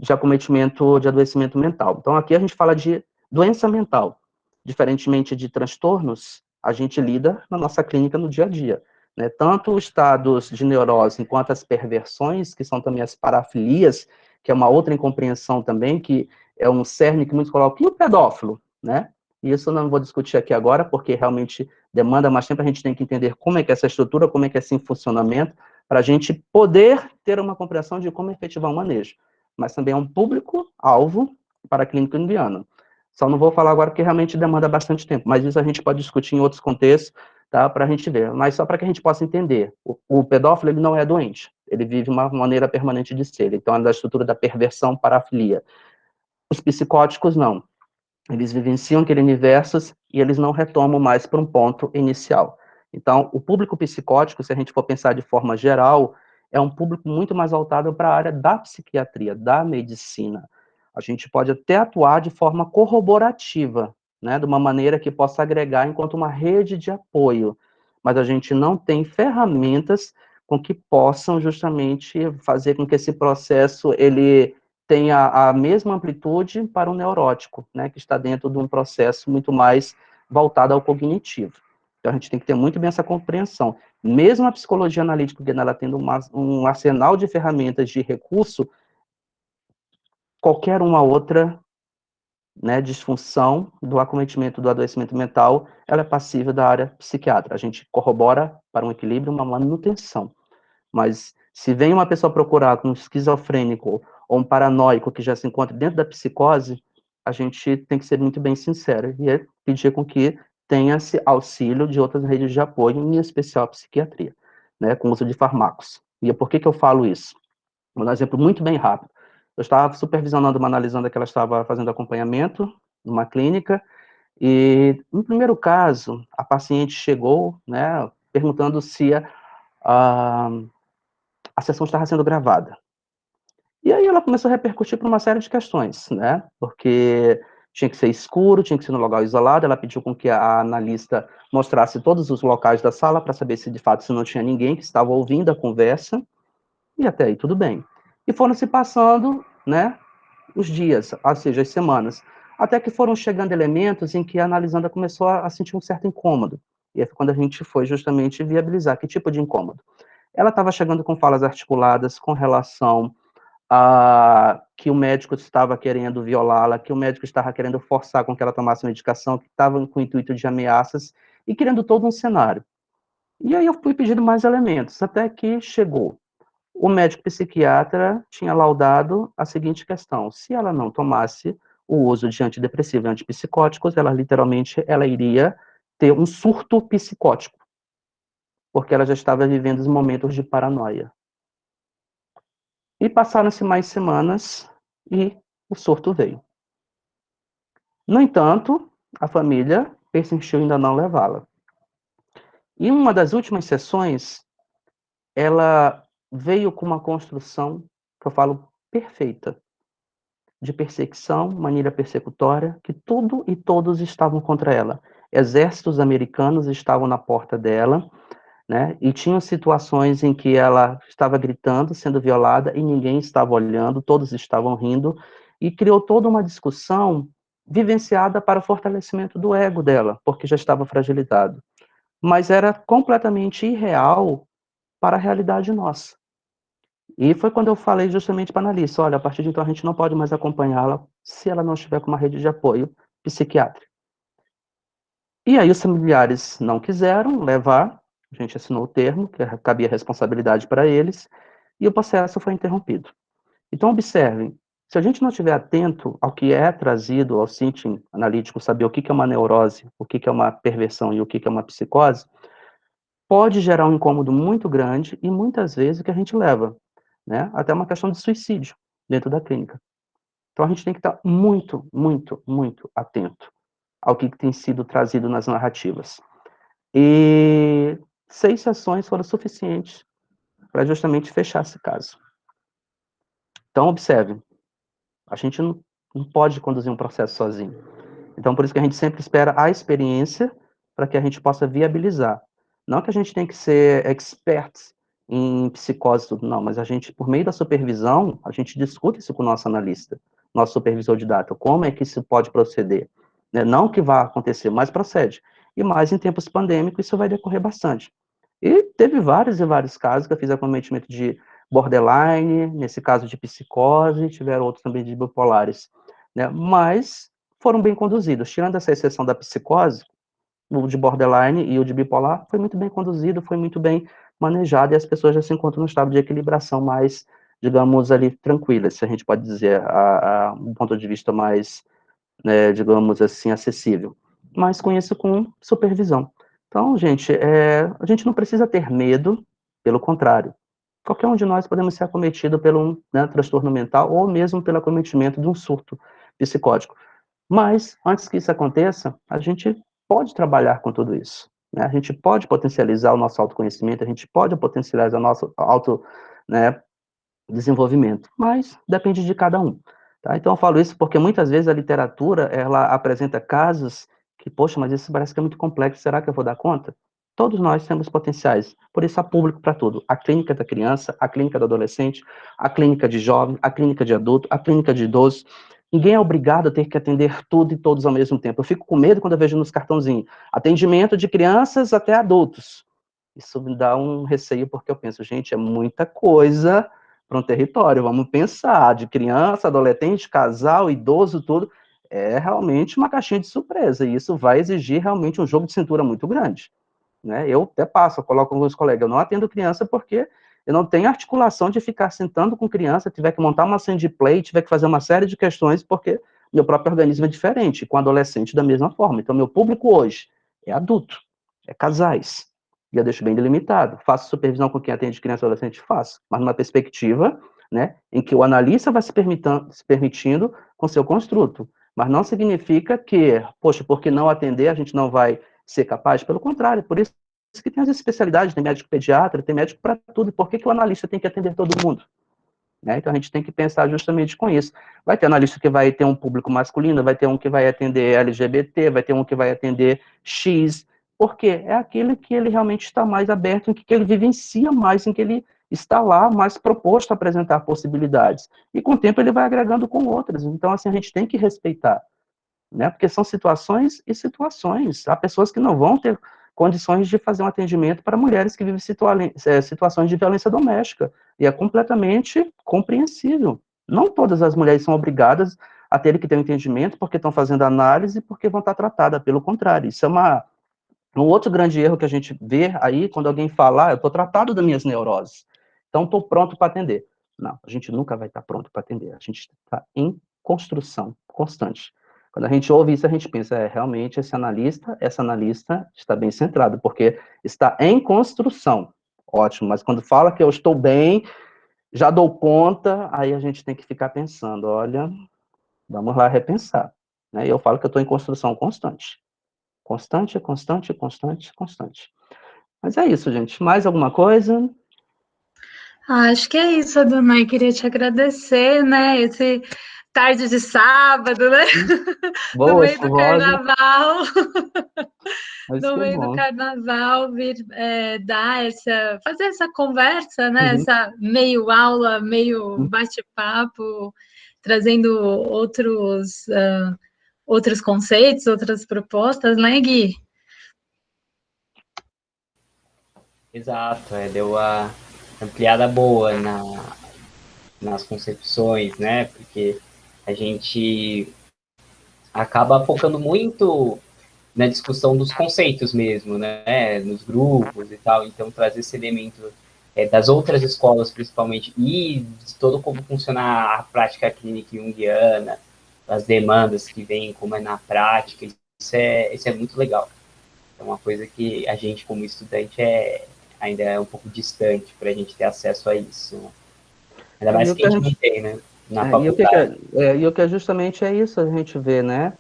acometimento, de adoecimento mental. Então, aqui a gente fala de doença mental. Diferentemente de transtornos, a gente lida na nossa clínica no dia a dia. Né? Tanto os estados de neurose, quanto as perversões, que são também as parafilias, que é uma outra incompreensão também, que é um cerne que muitos colocam, e o pedófilo, né? Isso eu não vou discutir aqui agora, porque realmente demanda mais tempo, a gente tem que entender como é que é essa estrutura, como é que é esse funcionamento, para a gente poder ter uma compreensão de como efetivar o manejo. Mas também é um público-alvo para a clínica junguiana. Só não vou falar agora porque realmente demanda bastante tempo, mas isso a gente pode discutir em outros contextos, tá, para a gente ver. Mas só para que a gente possa entender, o pedófilo ele não é doente, ele vive uma maneira permanente de ser, então é da estrutura da perversão para a filia. Os psicóticos não, eles vivenciam aquele universo e eles não retomam mais para um ponto inicial. Então, o público psicótico, se a gente for pensar de forma geral, é um público muito mais voltado para a área da psiquiatria, da medicina. A gente pode até atuar de forma corroborativa, né, de uma maneira que possa agregar enquanto uma rede de apoio, mas a gente não tem ferramentas com que possam justamente fazer com que esse processo ele tenha a mesma amplitude para o neurótico, né, que está dentro de um processo muito mais voltado ao cognitivo. Então, a gente tem que ter muito bem essa compreensão. Mesmo a psicologia analítica, ela tendo um arsenal de ferramentas de recurso, qualquer uma outra, né, disfunção do acometimento do adoecimento mental, ela é passível da área psiquiátrica. A gente corrobora para um equilíbrio, uma manutenção. Mas se vem uma pessoa procurar com um esquizofrênico ou um paranoico que já se encontra dentro da psicose, a gente tem que ser muito bem sincero e pedir com que tenha-se auxílio de outras redes de apoio, em especial a psiquiatria, né, com o uso de fármacos. E por que eu falo isso? Vou dar um exemplo muito bem rápido. Eu estava supervisionando uma analisanda que ela estava fazendo acompanhamento numa clínica, e no primeiro caso, a paciente chegou, né, perguntando se a sessão estava sendo gravada. E aí ela começou a repercutir por uma série de questões, né? Porque tinha que ser escuro, tinha que ser no local isolado, ela pediu com que a analista mostrasse todos os locais da sala para saber se de fato se não tinha ninguém que estava ouvindo a conversa, e até aí tudo bem. E foram se passando, né, os dias, ou seja, as semanas, até que foram chegando elementos em que a analisanda começou a sentir um certo incômodo. E aí foi quando a gente foi justamente viabilizar que tipo de incômodo. Ela estava chegando com falas articuladas com relação que o médico estava querendo violá-la, que o médico estava querendo forçar com que ela tomasse medicação, que estava com o intuito de ameaças, e querendo todo um cenário. E aí eu fui pedindo mais elementos, até que chegou. O médico psiquiatra tinha laudado a seguinte questão: se ela não tomasse o uso de antidepressivos e antipsicóticos, ela literalmente ela iria ter um surto psicótico, porque ela já estava vivendo os momentos de paranoia. E passaram-se mais semanas e o surto veio. No entanto, a família persistiu em ainda não levá-la. E uma das últimas sessões, ela veio com uma construção, que eu falo, perfeita, de perseguição, maneira persecutória, que tudo e todos estavam contra ela. Exércitos americanos estavam na porta dela, né? E tinham situações em que ela estava gritando, sendo violada, e ninguém estava olhando, todos estavam rindo, e criou toda uma discussão vivenciada para o fortalecimento do ego dela, porque já estava fragilizado. Mas era completamente irreal para a realidade nossa. E foi quando eu falei justamente para a analista, olha, a partir de então a gente não pode mais acompanhá-la se ela não estiver com uma rede de apoio psiquiátrico. E aí os familiares não quiseram levar, a gente assinou o termo, que cabia responsabilidade para eles, e o processo foi interrompido. Então, observem, se a gente não estiver atento ao que é trazido ao thinking analítico, saber o que é uma neurose, o que é uma perversão e o que é uma psicose, pode gerar um incômodo muito grande e muitas vezes o que a gente leva, né, até uma questão de suicídio dentro da clínica. Então, a gente tem que estar muito, muito, muito atento ao que tem sido trazido nas narrativas. E 6 sessões foram suficientes para justamente fechar esse caso. Então, observe, a gente não pode conduzir um processo sozinho. Então, por isso que a gente sempre espera a experiência para que a gente possa viabilizar. Não que a gente tem que ser experts em psicose, tudo, não, mas a gente, por meio da supervisão, a gente discute isso com o nosso analista, nosso supervisor de data, como é que isso pode proceder. Né? Não que vá acontecer, mas procede. E mais em tempos pandêmicos, isso vai decorrer bastante. E teve vários e vários casos que eu fiz acometimento de borderline, nesse caso de psicose, tiveram outros também de bipolares, né? Mas foram bem conduzidos. Tirando essa exceção da psicose, o de borderline e o de bipolar foi muito bem conduzido, foi muito bem manejado, e as pessoas já se encontram no estado de equilibração mais, digamos, ali, tranquila, se a gente pode dizer, um ponto de vista mais, né, digamos assim, acessível. Mas com isso, com supervisão. Então, gente, a gente não precisa ter medo, pelo contrário. Qualquer um de nós podemos ser acometido pelo transtorno mental ou mesmo pelo acometimento de um surto psicótico. Mas, antes que isso aconteça, a gente pode trabalhar com tudo isso. Né? A gente pode potencializar o nosso autoconhecimento, a gente pode potencializar o nosso desenvolvimento, mas depende de cada um. Tá? Então, eu falo isso porque muitas vezes a literatura, ela apresenta casos que, poxa, mas isso parece que é muito complexo, será que eu vou dar conta? Todos nós temos potenciais, por isso há público para tudo. A clínica da criança, a clínica do adolescente, a clínica de jovem, a clínica de adulto, a clínica de idoso. Ninguém é obrigado a ter que atender tudo e todos ao mesmo tempo. Eu fico com medo quando eu vejo nos cartãozinhos, atendimento de crianças até adultos. Isso me dá um receio, porque eu penso, gente, é muita coisa para um território, vamos pensar, de criança, adolescente, casal, idoso, tudo, é realmente uma caixinha de surpresa, e isso vai exigir realmente um jogo de cintura muito grande. Né? Eu até passo, eu coloco com alguns colegas, eu não atendo criança porque eu não tenho articulação de ficar sentando com criança, tiver que montar uma cena de play, tiver que fazer uma série de questões, porque meu próprio organismo é diferente, com adolescente da mesma forma. Então, meu público hoje é adulto, é casais, e eu deixo bem delimitado. Faço supervisão com quem atende criança e adolescente? Faço, mas numa perspectiva, né, em que o analista vai se permitindo com seu construto, mas não significa que, poxa, porque não atender a gente não vai ser capaz, pelo contrário, por isso isso que tem as especialidades, tem médico pediatra, tem médico para tudo. Por que o analista tem que atender todo mundo? Né? Então, a gente tem que pensar justamente com isso. Vai ter analista que vai ter um público masculino, vai ter um que vai atender LGBT, vai ter um que vai atender X, porque é aquele que ele realmente está mais aberto, em que ele vivencia mais, em que ele está lá mais proposto a apresentar possibilidades. E com o tempo ele vai agregando com outras. Então, assim, a gente tem que respeitar, né? Porque são situações e situações. Há pessoas que não vão ter condições de fazer um atendimento para mulheres que vivem situações de violência doméstica. E é completamente compreensível. Não todas as mulheres são obrigadas a terem que ter um entendimento porque estão fazendo análise, porque vão estar tratadas. Pelo contrário, isso é um outro grande erro que a gente vê aí, quando alguém fala, eu estou tratado das minhas neuroses, então estou pronto para atender. Não, a gente nunca vai estar pronto para atender. A gente está em construção constante. Quando a gente ouve isso, a gente pensa, realmente, essa analista está bem centrado, porque está em construção. Ótimo, mas quando fala que eu estou bem, já dou conta, aí a gente tem que ficar pensando, olha, vamos lá repensar. Né? E eu falo que eu estou em construção constante. Constante, constante, constante, constante. Mas é isso, gente. Mais alguma coisa? Acho que é isso, Adonai. Queria te agradecer, né? Esse tarde de sábado, né? No Boa, meio do chuvosa, carnaval. mas No que meio do bom. carnaval, vir fazer essa conversa, né? Uhum. Essa meio aula, meio bate-papo, trazendo outros conceitos, outras propostas, né, Gui? Exato, deu a ampliada boa nas concepções, né? Porque a gente acaba focando muito na discussão dos conceitos mesmo, né? Nos grupos e tal. Então, trazer esse elemento das outras escolas, principalmente, e de todo como funciona a prática clínica junguiana, as demandas que vêm, como é na prática, isso é muito legal. É uma coisa que a gente, como estudante, ainda é um pouco distante para a gente ter acesso a isso. Né? Ainda E mais o que que a a gente não gente, tem, né? Na e o que, faculdade. e o que justamente é isso, a gente vê, né?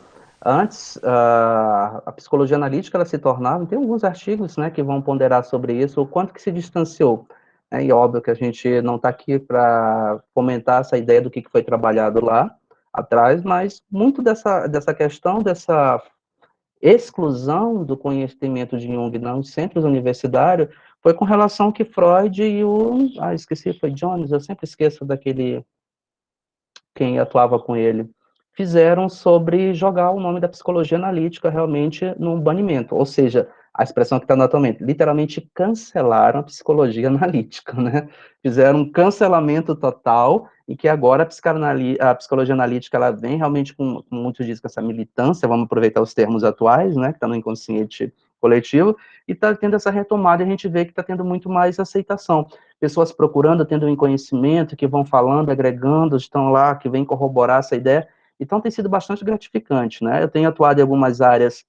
Antes, a psicologia analítica, ela se tornava, tem alguns artigos, né, que vão ponderar sobre isso, o quanto que se distanciou. Né? E óbvio que a gente não está aqui para fomentar essa ideia do que foi trabalhado lá atrás, mas muito dessa questão, dessa exclusão do conhecimento de Jung nos centros universitários foi com relação ao que Freud e esqueci, foi Jones, eu sempre esqueço daquele, quem atuava com ele, fizeram sobre jogar o nome da psicologia analítica realmente num banimento, ou seja, a expressão que está no atualmente, literalmente cancelaram a psicologia analítica, né? Fizeram um cancelamento total e que agora a psicologia analítica ela vem realmente com muitos dizem, com essa militância, vamos aproveitar os termos atuais, né, que está no inconsciente coletivo, e está tendo essa retomada e a gente vê que está tendo muito mais aceitação. Pessoas procurando, tendo um conhecimento, que vão falando, agregando, estão lá, que vêm corroborar essa ideia. Então, tem sido bastante gratificante, né? Eu tenho atuado em algumas áreas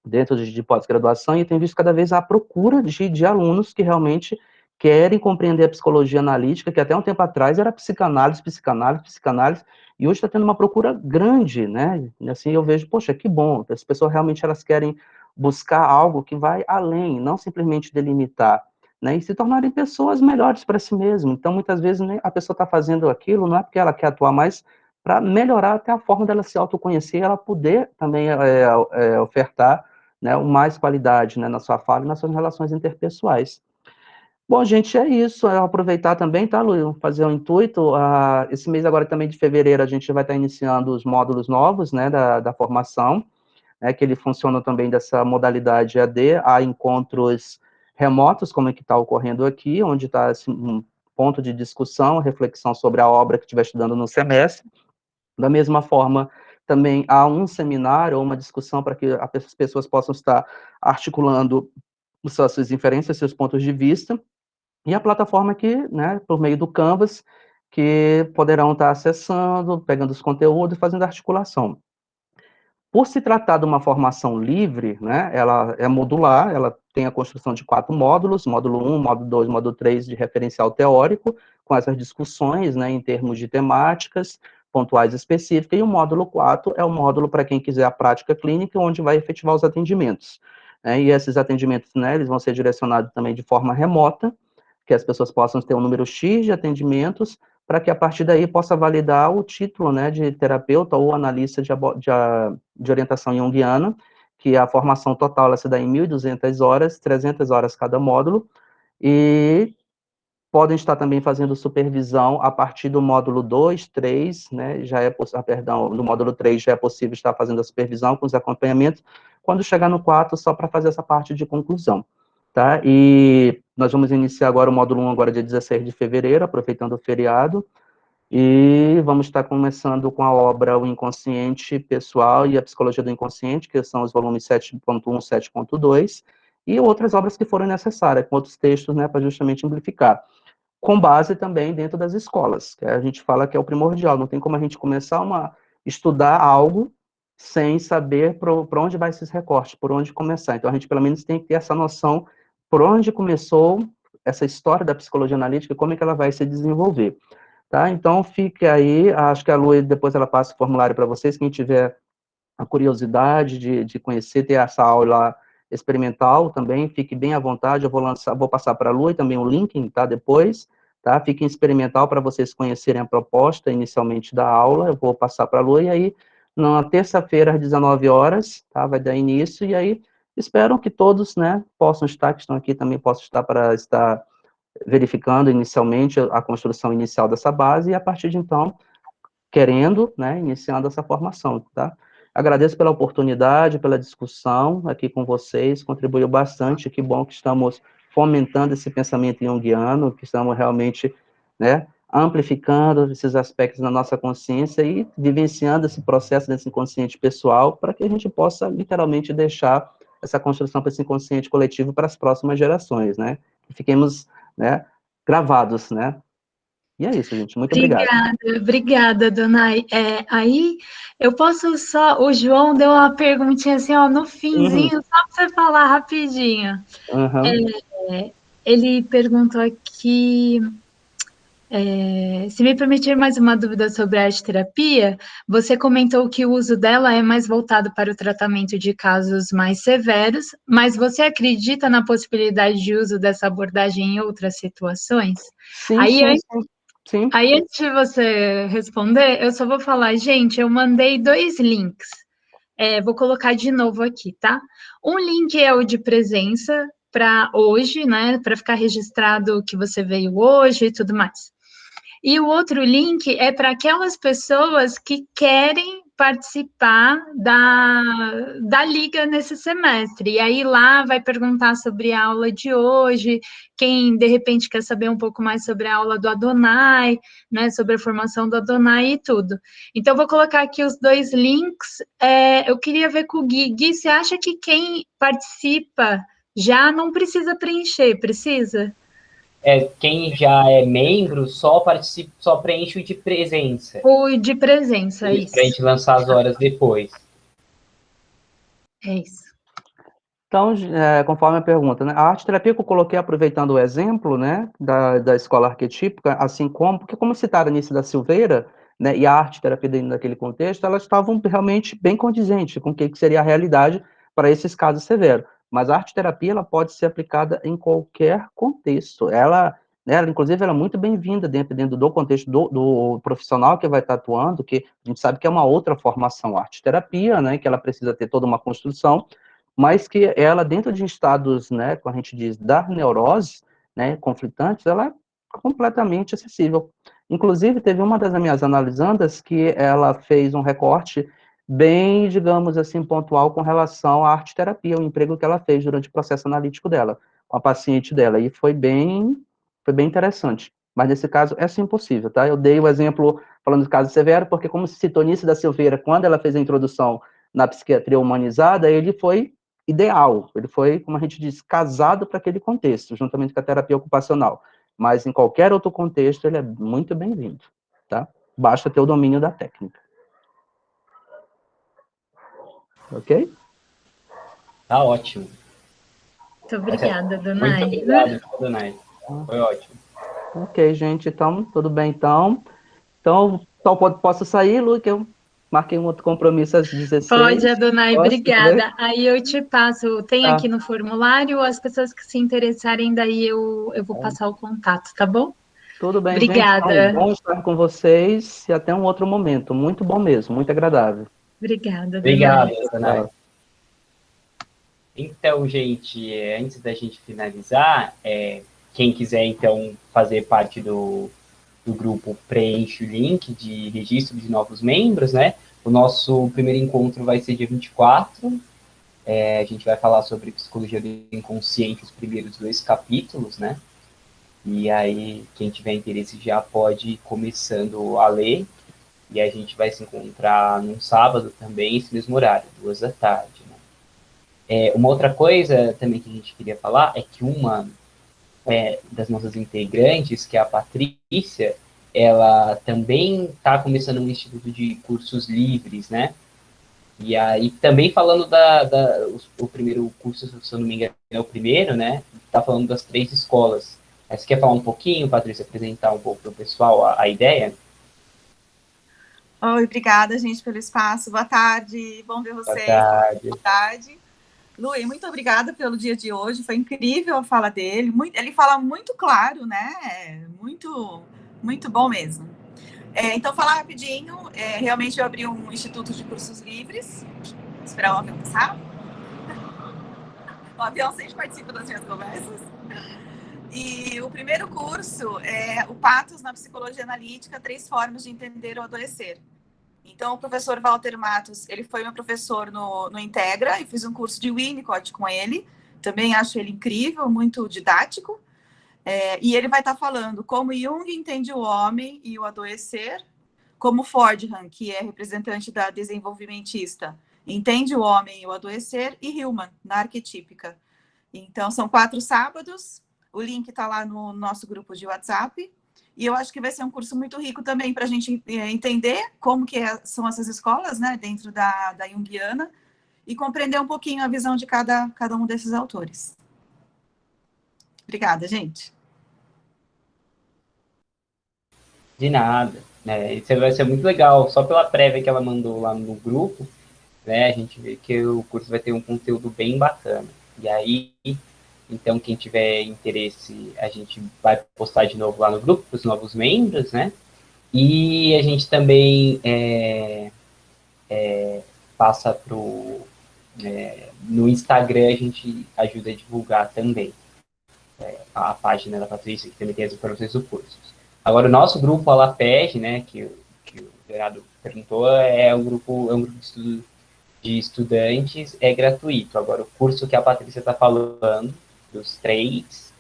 dentro de pós-graduação e tenho visto cada vez a procura de alunos que realmente querem compreender a psicologia analítica, que até um tempo atrás era psicanálise, psicanálise, psicanálise, e hoje está tendo uma procura grande, né? E assim, eu vejo, poxa, que bom, as pessoas realmente elas querem buscar algo que vai além, não simplesmente delimitar, né? E se tornarem pessoas melhores para si mesmo. Então, muitas vezes, né, a pessoa está fazendo aquilo, não é porque ela quer atuar mais, para melhorar até a forma dela se autoconhecer, ela poder também ofertar, né, mais qualidade, né, na sua fala e nas suas relações interpessoais. Bom, gente, é isso. Eu aproveitar também, tá, Lu? Fazer um intuito. Esse mês agora também de fevereiro a gente vai estar iniciando os módulos novos, né, da formação, né, que ele funciona também dessa modalidade EAD, há encontros remotos, como é que está ocorrendo aqui, onde está assim, um ponto de discussão, reflexão sobre a obra que estiver estudando no semestre. Da mesma forma, também há um seminário ou uma discussão para que as pessoas possam estar articulando suas inferências, seus pontos de vista, e a plataforma aqui, né, por meio do Canvas, que poderão estar acessando, pegando os conteúdos e fazendo articulação. Por se tratar de uma formação livre, né, ela é modular, ela tem a construção de 4 módulos, módulo 1, módulo 2, módulo 3 de referencial teórico, com essas discussões, né, em termos de temáticas, pontuais específicas, e o módulo 4 é o módulo para quem quiser a prática clínica, onde vai efetivar os atendimentos. né, e esses atendimentos, né, eles vão ser direcionados também de forma remota, que as pessoas possam ter um número X de atendimentos, para que a partir daí possa validar o título, né, de terapeuta ou analista de orientação junguiana, que a formação total ela se dá em 1.200 horas, 300 horas cada módulo, e podem estar também fazendo supervisão a partir do módulo 2, 3, né, no módulo 3 já é possível estar fazendo a supervisão com os acompanhamentos, quando chegar no 4, só para fazer essa parte de conclusão, tá? E nós vamos iniciar agora o módulo 1, agora dia 16 de fevereiro, aproveitando o feriado, e vamos estar começando com a obra O Inconsciente Pessoal e a Psicologia do Inconsciente, que são os volumes 7.1 e 7.2, e outras obras que forem necessárias, com outros textos, né, para justamente amplificar. Com base também dentro das escolas, que a gente fala que é o primordial, não tem como a gente começar a estudar algo sem saber para onde vai esses recortes, por onde começar. Então, a gente pelo menos tem que ter essa noção por onde começou essa história da psicologia analítica, como é que ela vai se desenvolver. Tá? Então, fique aí, acho que a Lu, depois ela passa o formulário para vocês, quem tiver a curiosidade de conhecer, ter essa aula experimental também, fique bem à vontade, eu vou passar para a Lu e também o link, tá, depois, tá, fique em experimental para vocês conhecerem a proposta inicialmente da aula, eu vou passar para a Lu, e aí, na terça-feira, às 19 horas, tá, vai dar início, e aí, espero que todos, né, possam estar, que estão aqui também, possam estar para estar verificando inicialmente a construção inicial dessa base, e a partir de então, querendo, né, iniciando essa formação, tá? Agradeço pela oportunidade, pela discussão aqui com vocês, contribuiu bastante, que bom que estamos fomentando esse pensamento junguiano, que estamos realmente, né, amplificando esses aspectos na nossa consciência e vivenciando esse processo desse inconsciente pessoal, para que a gente possa, literalmente, deixar essa construção para esse inconsciente coletivo para as próximas gerações, né? Que fiquemos, né, gravados, né? E é isso, gente. Muito obrigado. Obrigada, Donai. Aí, eu posso só... O João deu uma perguntinha assim, ó, no finzinho, só para você falar rapidinho. Ele perguntou aqui... se me permitir mais uma dúvida sobre a arte-terapia, você comentou que o uso dela é mais voltado para o tratamento de casos mais severos, mas você acredita na possibilidade de uso dessa abordagem em outras situações? Sim. Aí, antes de você responder, eu só vou falar, gente, eu mandei 2 links. Vou colocar de novo aqui, tá? Um link é o de presença para hoje, né? Para ficar registrado que você veio hoje e tudo mais. E o outro link é para aquelas pessoas que querem participar da liga nesse semestre. E aí lá vai perguntar sobre a aula de hoje, quem de repente quer saber um pouco mais sobre a aula do Adonai, né, sobre a formação do Adonai e tudo. Então, vou colocar aqui os 2 links. Eu queria ver com o Gui. Gui, você acha que quem participa já não precisa preencher, precisa? Quem já é membro só participa, só preenche o de presença. O de presença, isso. Para a gente lançar as horas depois. É isso. Então, conforme a pergunta, né, a arte-terapia que eu coloquei, aproveitando o exemplo, né, da escola arquetípica, assim como, porque como citaram Nícia da Silveira, né, e a arte-terapia dentro daquele contexto, elas estavam realmente bem condizentes com o que seria a realidade para esses casos severos. Mas a arte-terapia, ela pode ser aplicada em qualquer contexto. Ela, inclusive, ela é muito bem-vinda dentro do contexto do profissional que vai estar atuando, que a gente sabe que é uma outra formação, a arte-terapia, né, que ela precisa ter toda uma construção, mas que ela, dentro de estados, né, como a gente diz, da neurose, né, conflitantes, ela é completamente acessível. Inclusive, teve uma das minhas analisandas que ela fez um recorte bem, digamos assim, pontual com relação à arte-terapia, o emprego que ela fez durante o processo analítico dela, com a paciente dela, e foi bem interessante. Mas, nesse caso, é sim possível, tá? Eu dei o exemplo, falando do caso severo, porque como se citou Nícia da Silveira, quando ela fez a introdução na psiquiatria humanizada, ele foi ideal, ele foi, como a gente diz, casado para aquele contexto, juntamente com a terapia ocupacional, mas em qualquer outro contexto ele é muito bem-vindo, tá? Basta ter o domínio da técnica. Ok? Tá ótimo. Muito obrigada, Donai. Muito obrigado, Donai. Foi ótimo. Ok, gente, então, tudo bem, então. Então, posso sair, Lu, que eu Marquei um outro compromisso às 16. Pode, Adonai, Posso obrigada. Aí eu te passo, tem Tá. aqui no formulário, as pessoas que se interessarem, daí eu vou passar o contato, tá bom? Tudo bem, gente. Então, Obrigada. bom estar com vocês e até um outro momento. Muito bom mesmo, muito agradável. Obrigada, Obrigado, Adonai. Adonai. Então, gente, antes da gente finalizar, quem quiser, então, fazer parte do grupo, preenche o link de registro de novos membros, né? O nosso primeiro encontro vai ser dia 24. A gente vai falar sobre psicologia do inconsciente, os primeiros 2 capítulos, né? E aí, quem tiver interesse já pode ir começando a ler. E a gente vai se encontrar num sábado também, esse mesmo horário, 14h. Né? Uma outra coisa também que a gente queria falar é que uma das nossas integrantes, que é a Patrícia, ela também está começando um instituto de cursos livres, né? E aí, também falando o primeiro curso, se eu não me engano, é o primeiro, né? Está falando das 3 escolas. Você quer falar um pouquinho, Patrícia, apresentar um pouco para o pessoal a ideia? Oi, obrigada, gente, pelo espaço. Boa tarde, bom ver vocês. Boa tarde. Boa tarde. Luí, muito obrigada pelo dia de hoje, foi incrível a fala dele. Ele fala muito claro, né? Muito, muito bom mesmo. Então, falar rapidinho, realmente eu abri um instituto de cursos livres. Vou esperar o avião passar. O avião sempre participa das minhas conversas. E o primeiro curso é o Patos na Psicologia Analítica, 3 formas de entender ou adoecer. Então, o professor Walter Matos, ele foi meu professor no Integra, e fiz um curso de Winnicott com ele. Também acho ele incrível, muito didático. E ele vai estar falando como Jung entende o homem e o adoecer, como Fordham, que é representante da desenvolvimentista, entende o homem e o adoecer, e Hillman, na arquetípica. Então, são 4 sábados, o link está lá no nosso grupo de WhatsApp, e eu acho que vai ser um curso muito rico também para a gente entender como que são essas escolas, né, dentro da Jungiana, e compreender um pouquinho a visão de cada um desses autores. Obrigada, gente. De nada. Isso vai ser muito legal. Só pela prévia que ela mandou lá no grupo, né, a gente vê que o curso vai ter um conteúdo bem bacana. E aí, então, quem tiver interesse, a gente vai postar de novo lá no grupo para os novos membros, né? E a gente também passa no Instagram, a gente ajuda a divulgar também a página da Patrícia, que também tem as informações do curso. Agora, o nosso grupo, a LAPEG, né, que o Gerardo perguntou, é um grupo de estudantes, é gratuito. Agora, o curso que a Patrícia está falando, das 3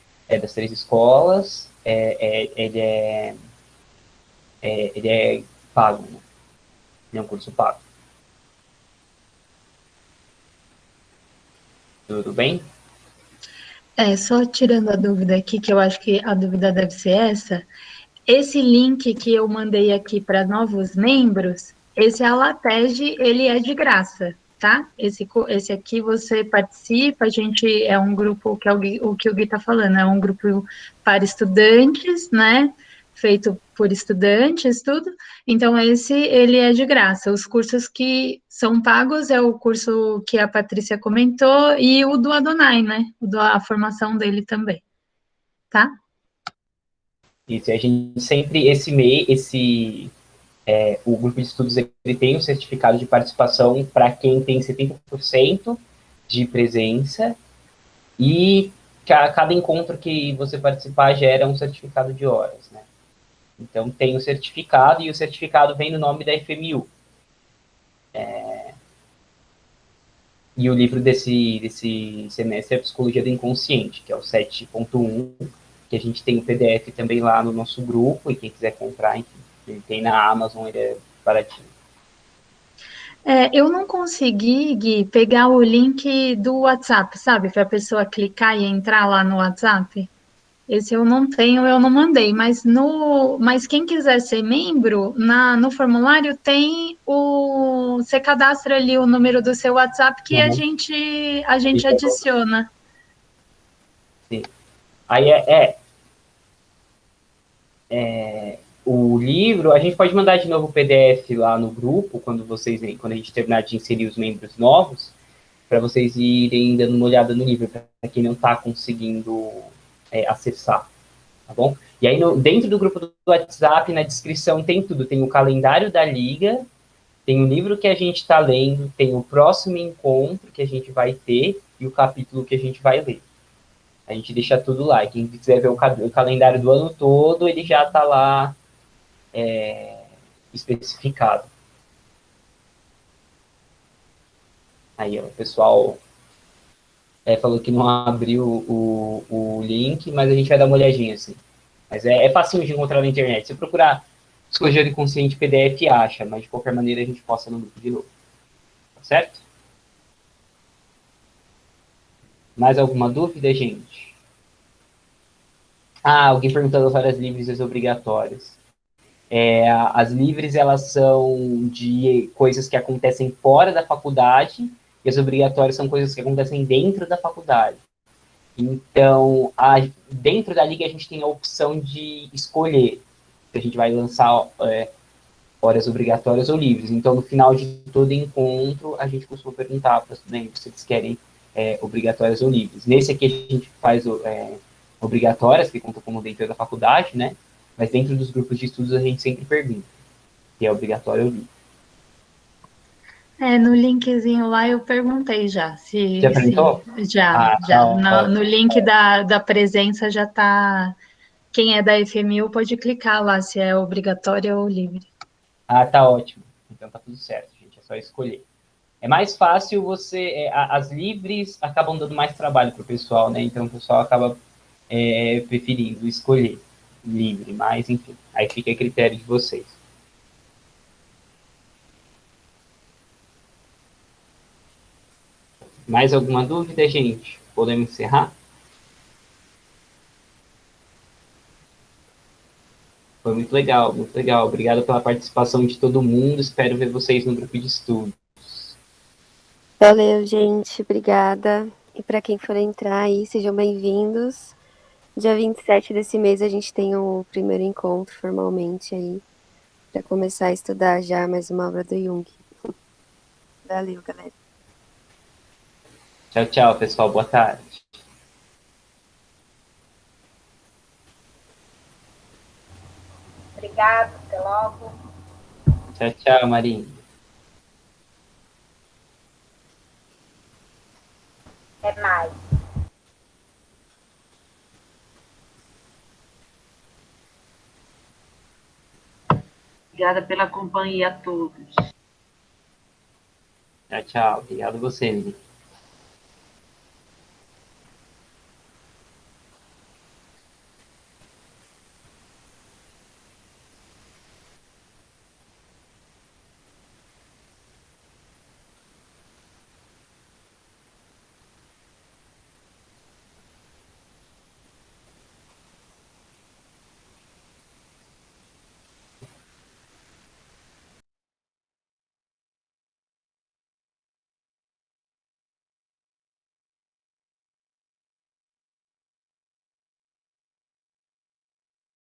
escolas, ele é pago, né? Ele é um curso pago. Tudo bem? Só tirando a dúvida aqui, que eu acho que a dúvida deve ser essa. Esse link que eu mandei aqui para novos membros, esse Alatege, ele é de graça, tá? Esse aqui você participa, a gente é um grupo, que é o que o Gui está falando, é um grupo para estudantes, né? Feito por estudantes, tudo. Então, ele é de graça. Os cursos que são pagos é o curso que a Patrícia comentou e o do Adonai, né? A formação dele também, tá? Isso, a gente sempre, o grupo de estudos, ele tem um certificado de participação para quem tem 70% de presença, e cada encontro que você participar gera um certificado de horas, né? Então, tem o certificado, e o certificado vem no nome da FMU. E o livro desse semestre é Psicologia do Inconsciente, que é o 7.1, que a gente tem o PDF também lá no nosso grupo, e quem quiser comprar, enfim, ele tem na Amazon, ele é baratinho. Eu não consegui, Gui, pegar o link do WhatsApp, sabe? Para a pessoa clicar e entrar lá no WhatsApp. Esse eu não tenho, eu não mandei, mas quem quiser ser membro, no formulário tem você cadastra ali o número do seu WhatsApp que a gente adiciona. Sim. Aí o livro, a gente pode mandar de novo o PDF lá no grupo, quando a gente terminar de inserir os membros novos, para vocês irem dando uma olhada no livro, para quem não está conseguindo acessar, tá bom? E aí, dentro do grupo do WhatsApp, na descrição, tem tudo. Tem o calendário da Liga, tem o livro que a gente está lendo, tem o próximo encontro que a gente vai ter e o capítulo que a gente vai ler. A gente deixa tudo lá. E quem quiser ver o calendário do ano todo, ele já está lá especificado. Aí, ó, o pessoal falou que não abriu o link, mas a gente vai dar uma olhadinha, assim. Mas é fácil de encontrar na internet. Se procurar Psicologia do Inconsciente PDF, acha, mas de qualquer maneira a gente posta no grupo de novo. Tá certo? Mais alguma dúvida, gente? Alguém perguntando sobre as livres e as obrigatórias. As livres, elas são de coisas que acontecem fora da faculdade, e as obrigatórias são coisas que acontecem dentro da faculdade. Então, dentro da Liga, a gente tem a opção de escolher se a gente vai lançar horas obrigatórias ou livres. Então, no final de todo encontro, a gente costuma perguntar para os estudantes se eles querem obrigatórias ou livres. Nesse aqui, a gente faz obrigatórias, que conta como dentro da faculdade, né? Mas dentro dos grupos de estudos, a gente sempre pergunta se é obrigatório ou livre. No linkzinho lá eu perguntei já. Já perguntou? Já. No link da presença já está. Quem é da FMU pode clicar lá se é obrigatório ou livre. Tá ótimo. Então tá tudo certo, gente. É só escolher. É mais fácil as livres acabam dando mais trabalho para o pessoal, né? Então o pessoal acaba preferindo escolher livre, mas enfim, aí fica a critério de vocês. Mais alguma dúvida, gente? Podemos encerrar? Foi muito legal, muito legal. Obrigado pela participação de todo mundo. Espero ver vocês no grupo de estudo. Valeu, gente. Obrigada. E para quem for entrar aí, sejam bem-vindos. Dia 27 desse mês a gente tem o primeiro encontro formalmente aí, para começar a estudar já mais uma obra do Jung. Valeu, galera. Tchau, tchau, pessoal. Boa tarde. Obrigada, até logo. Tchau, tchau, Marinho. Até mais. Obrigada pela companhia a todos. Tchau, tchau. Obrigado a você, Miri.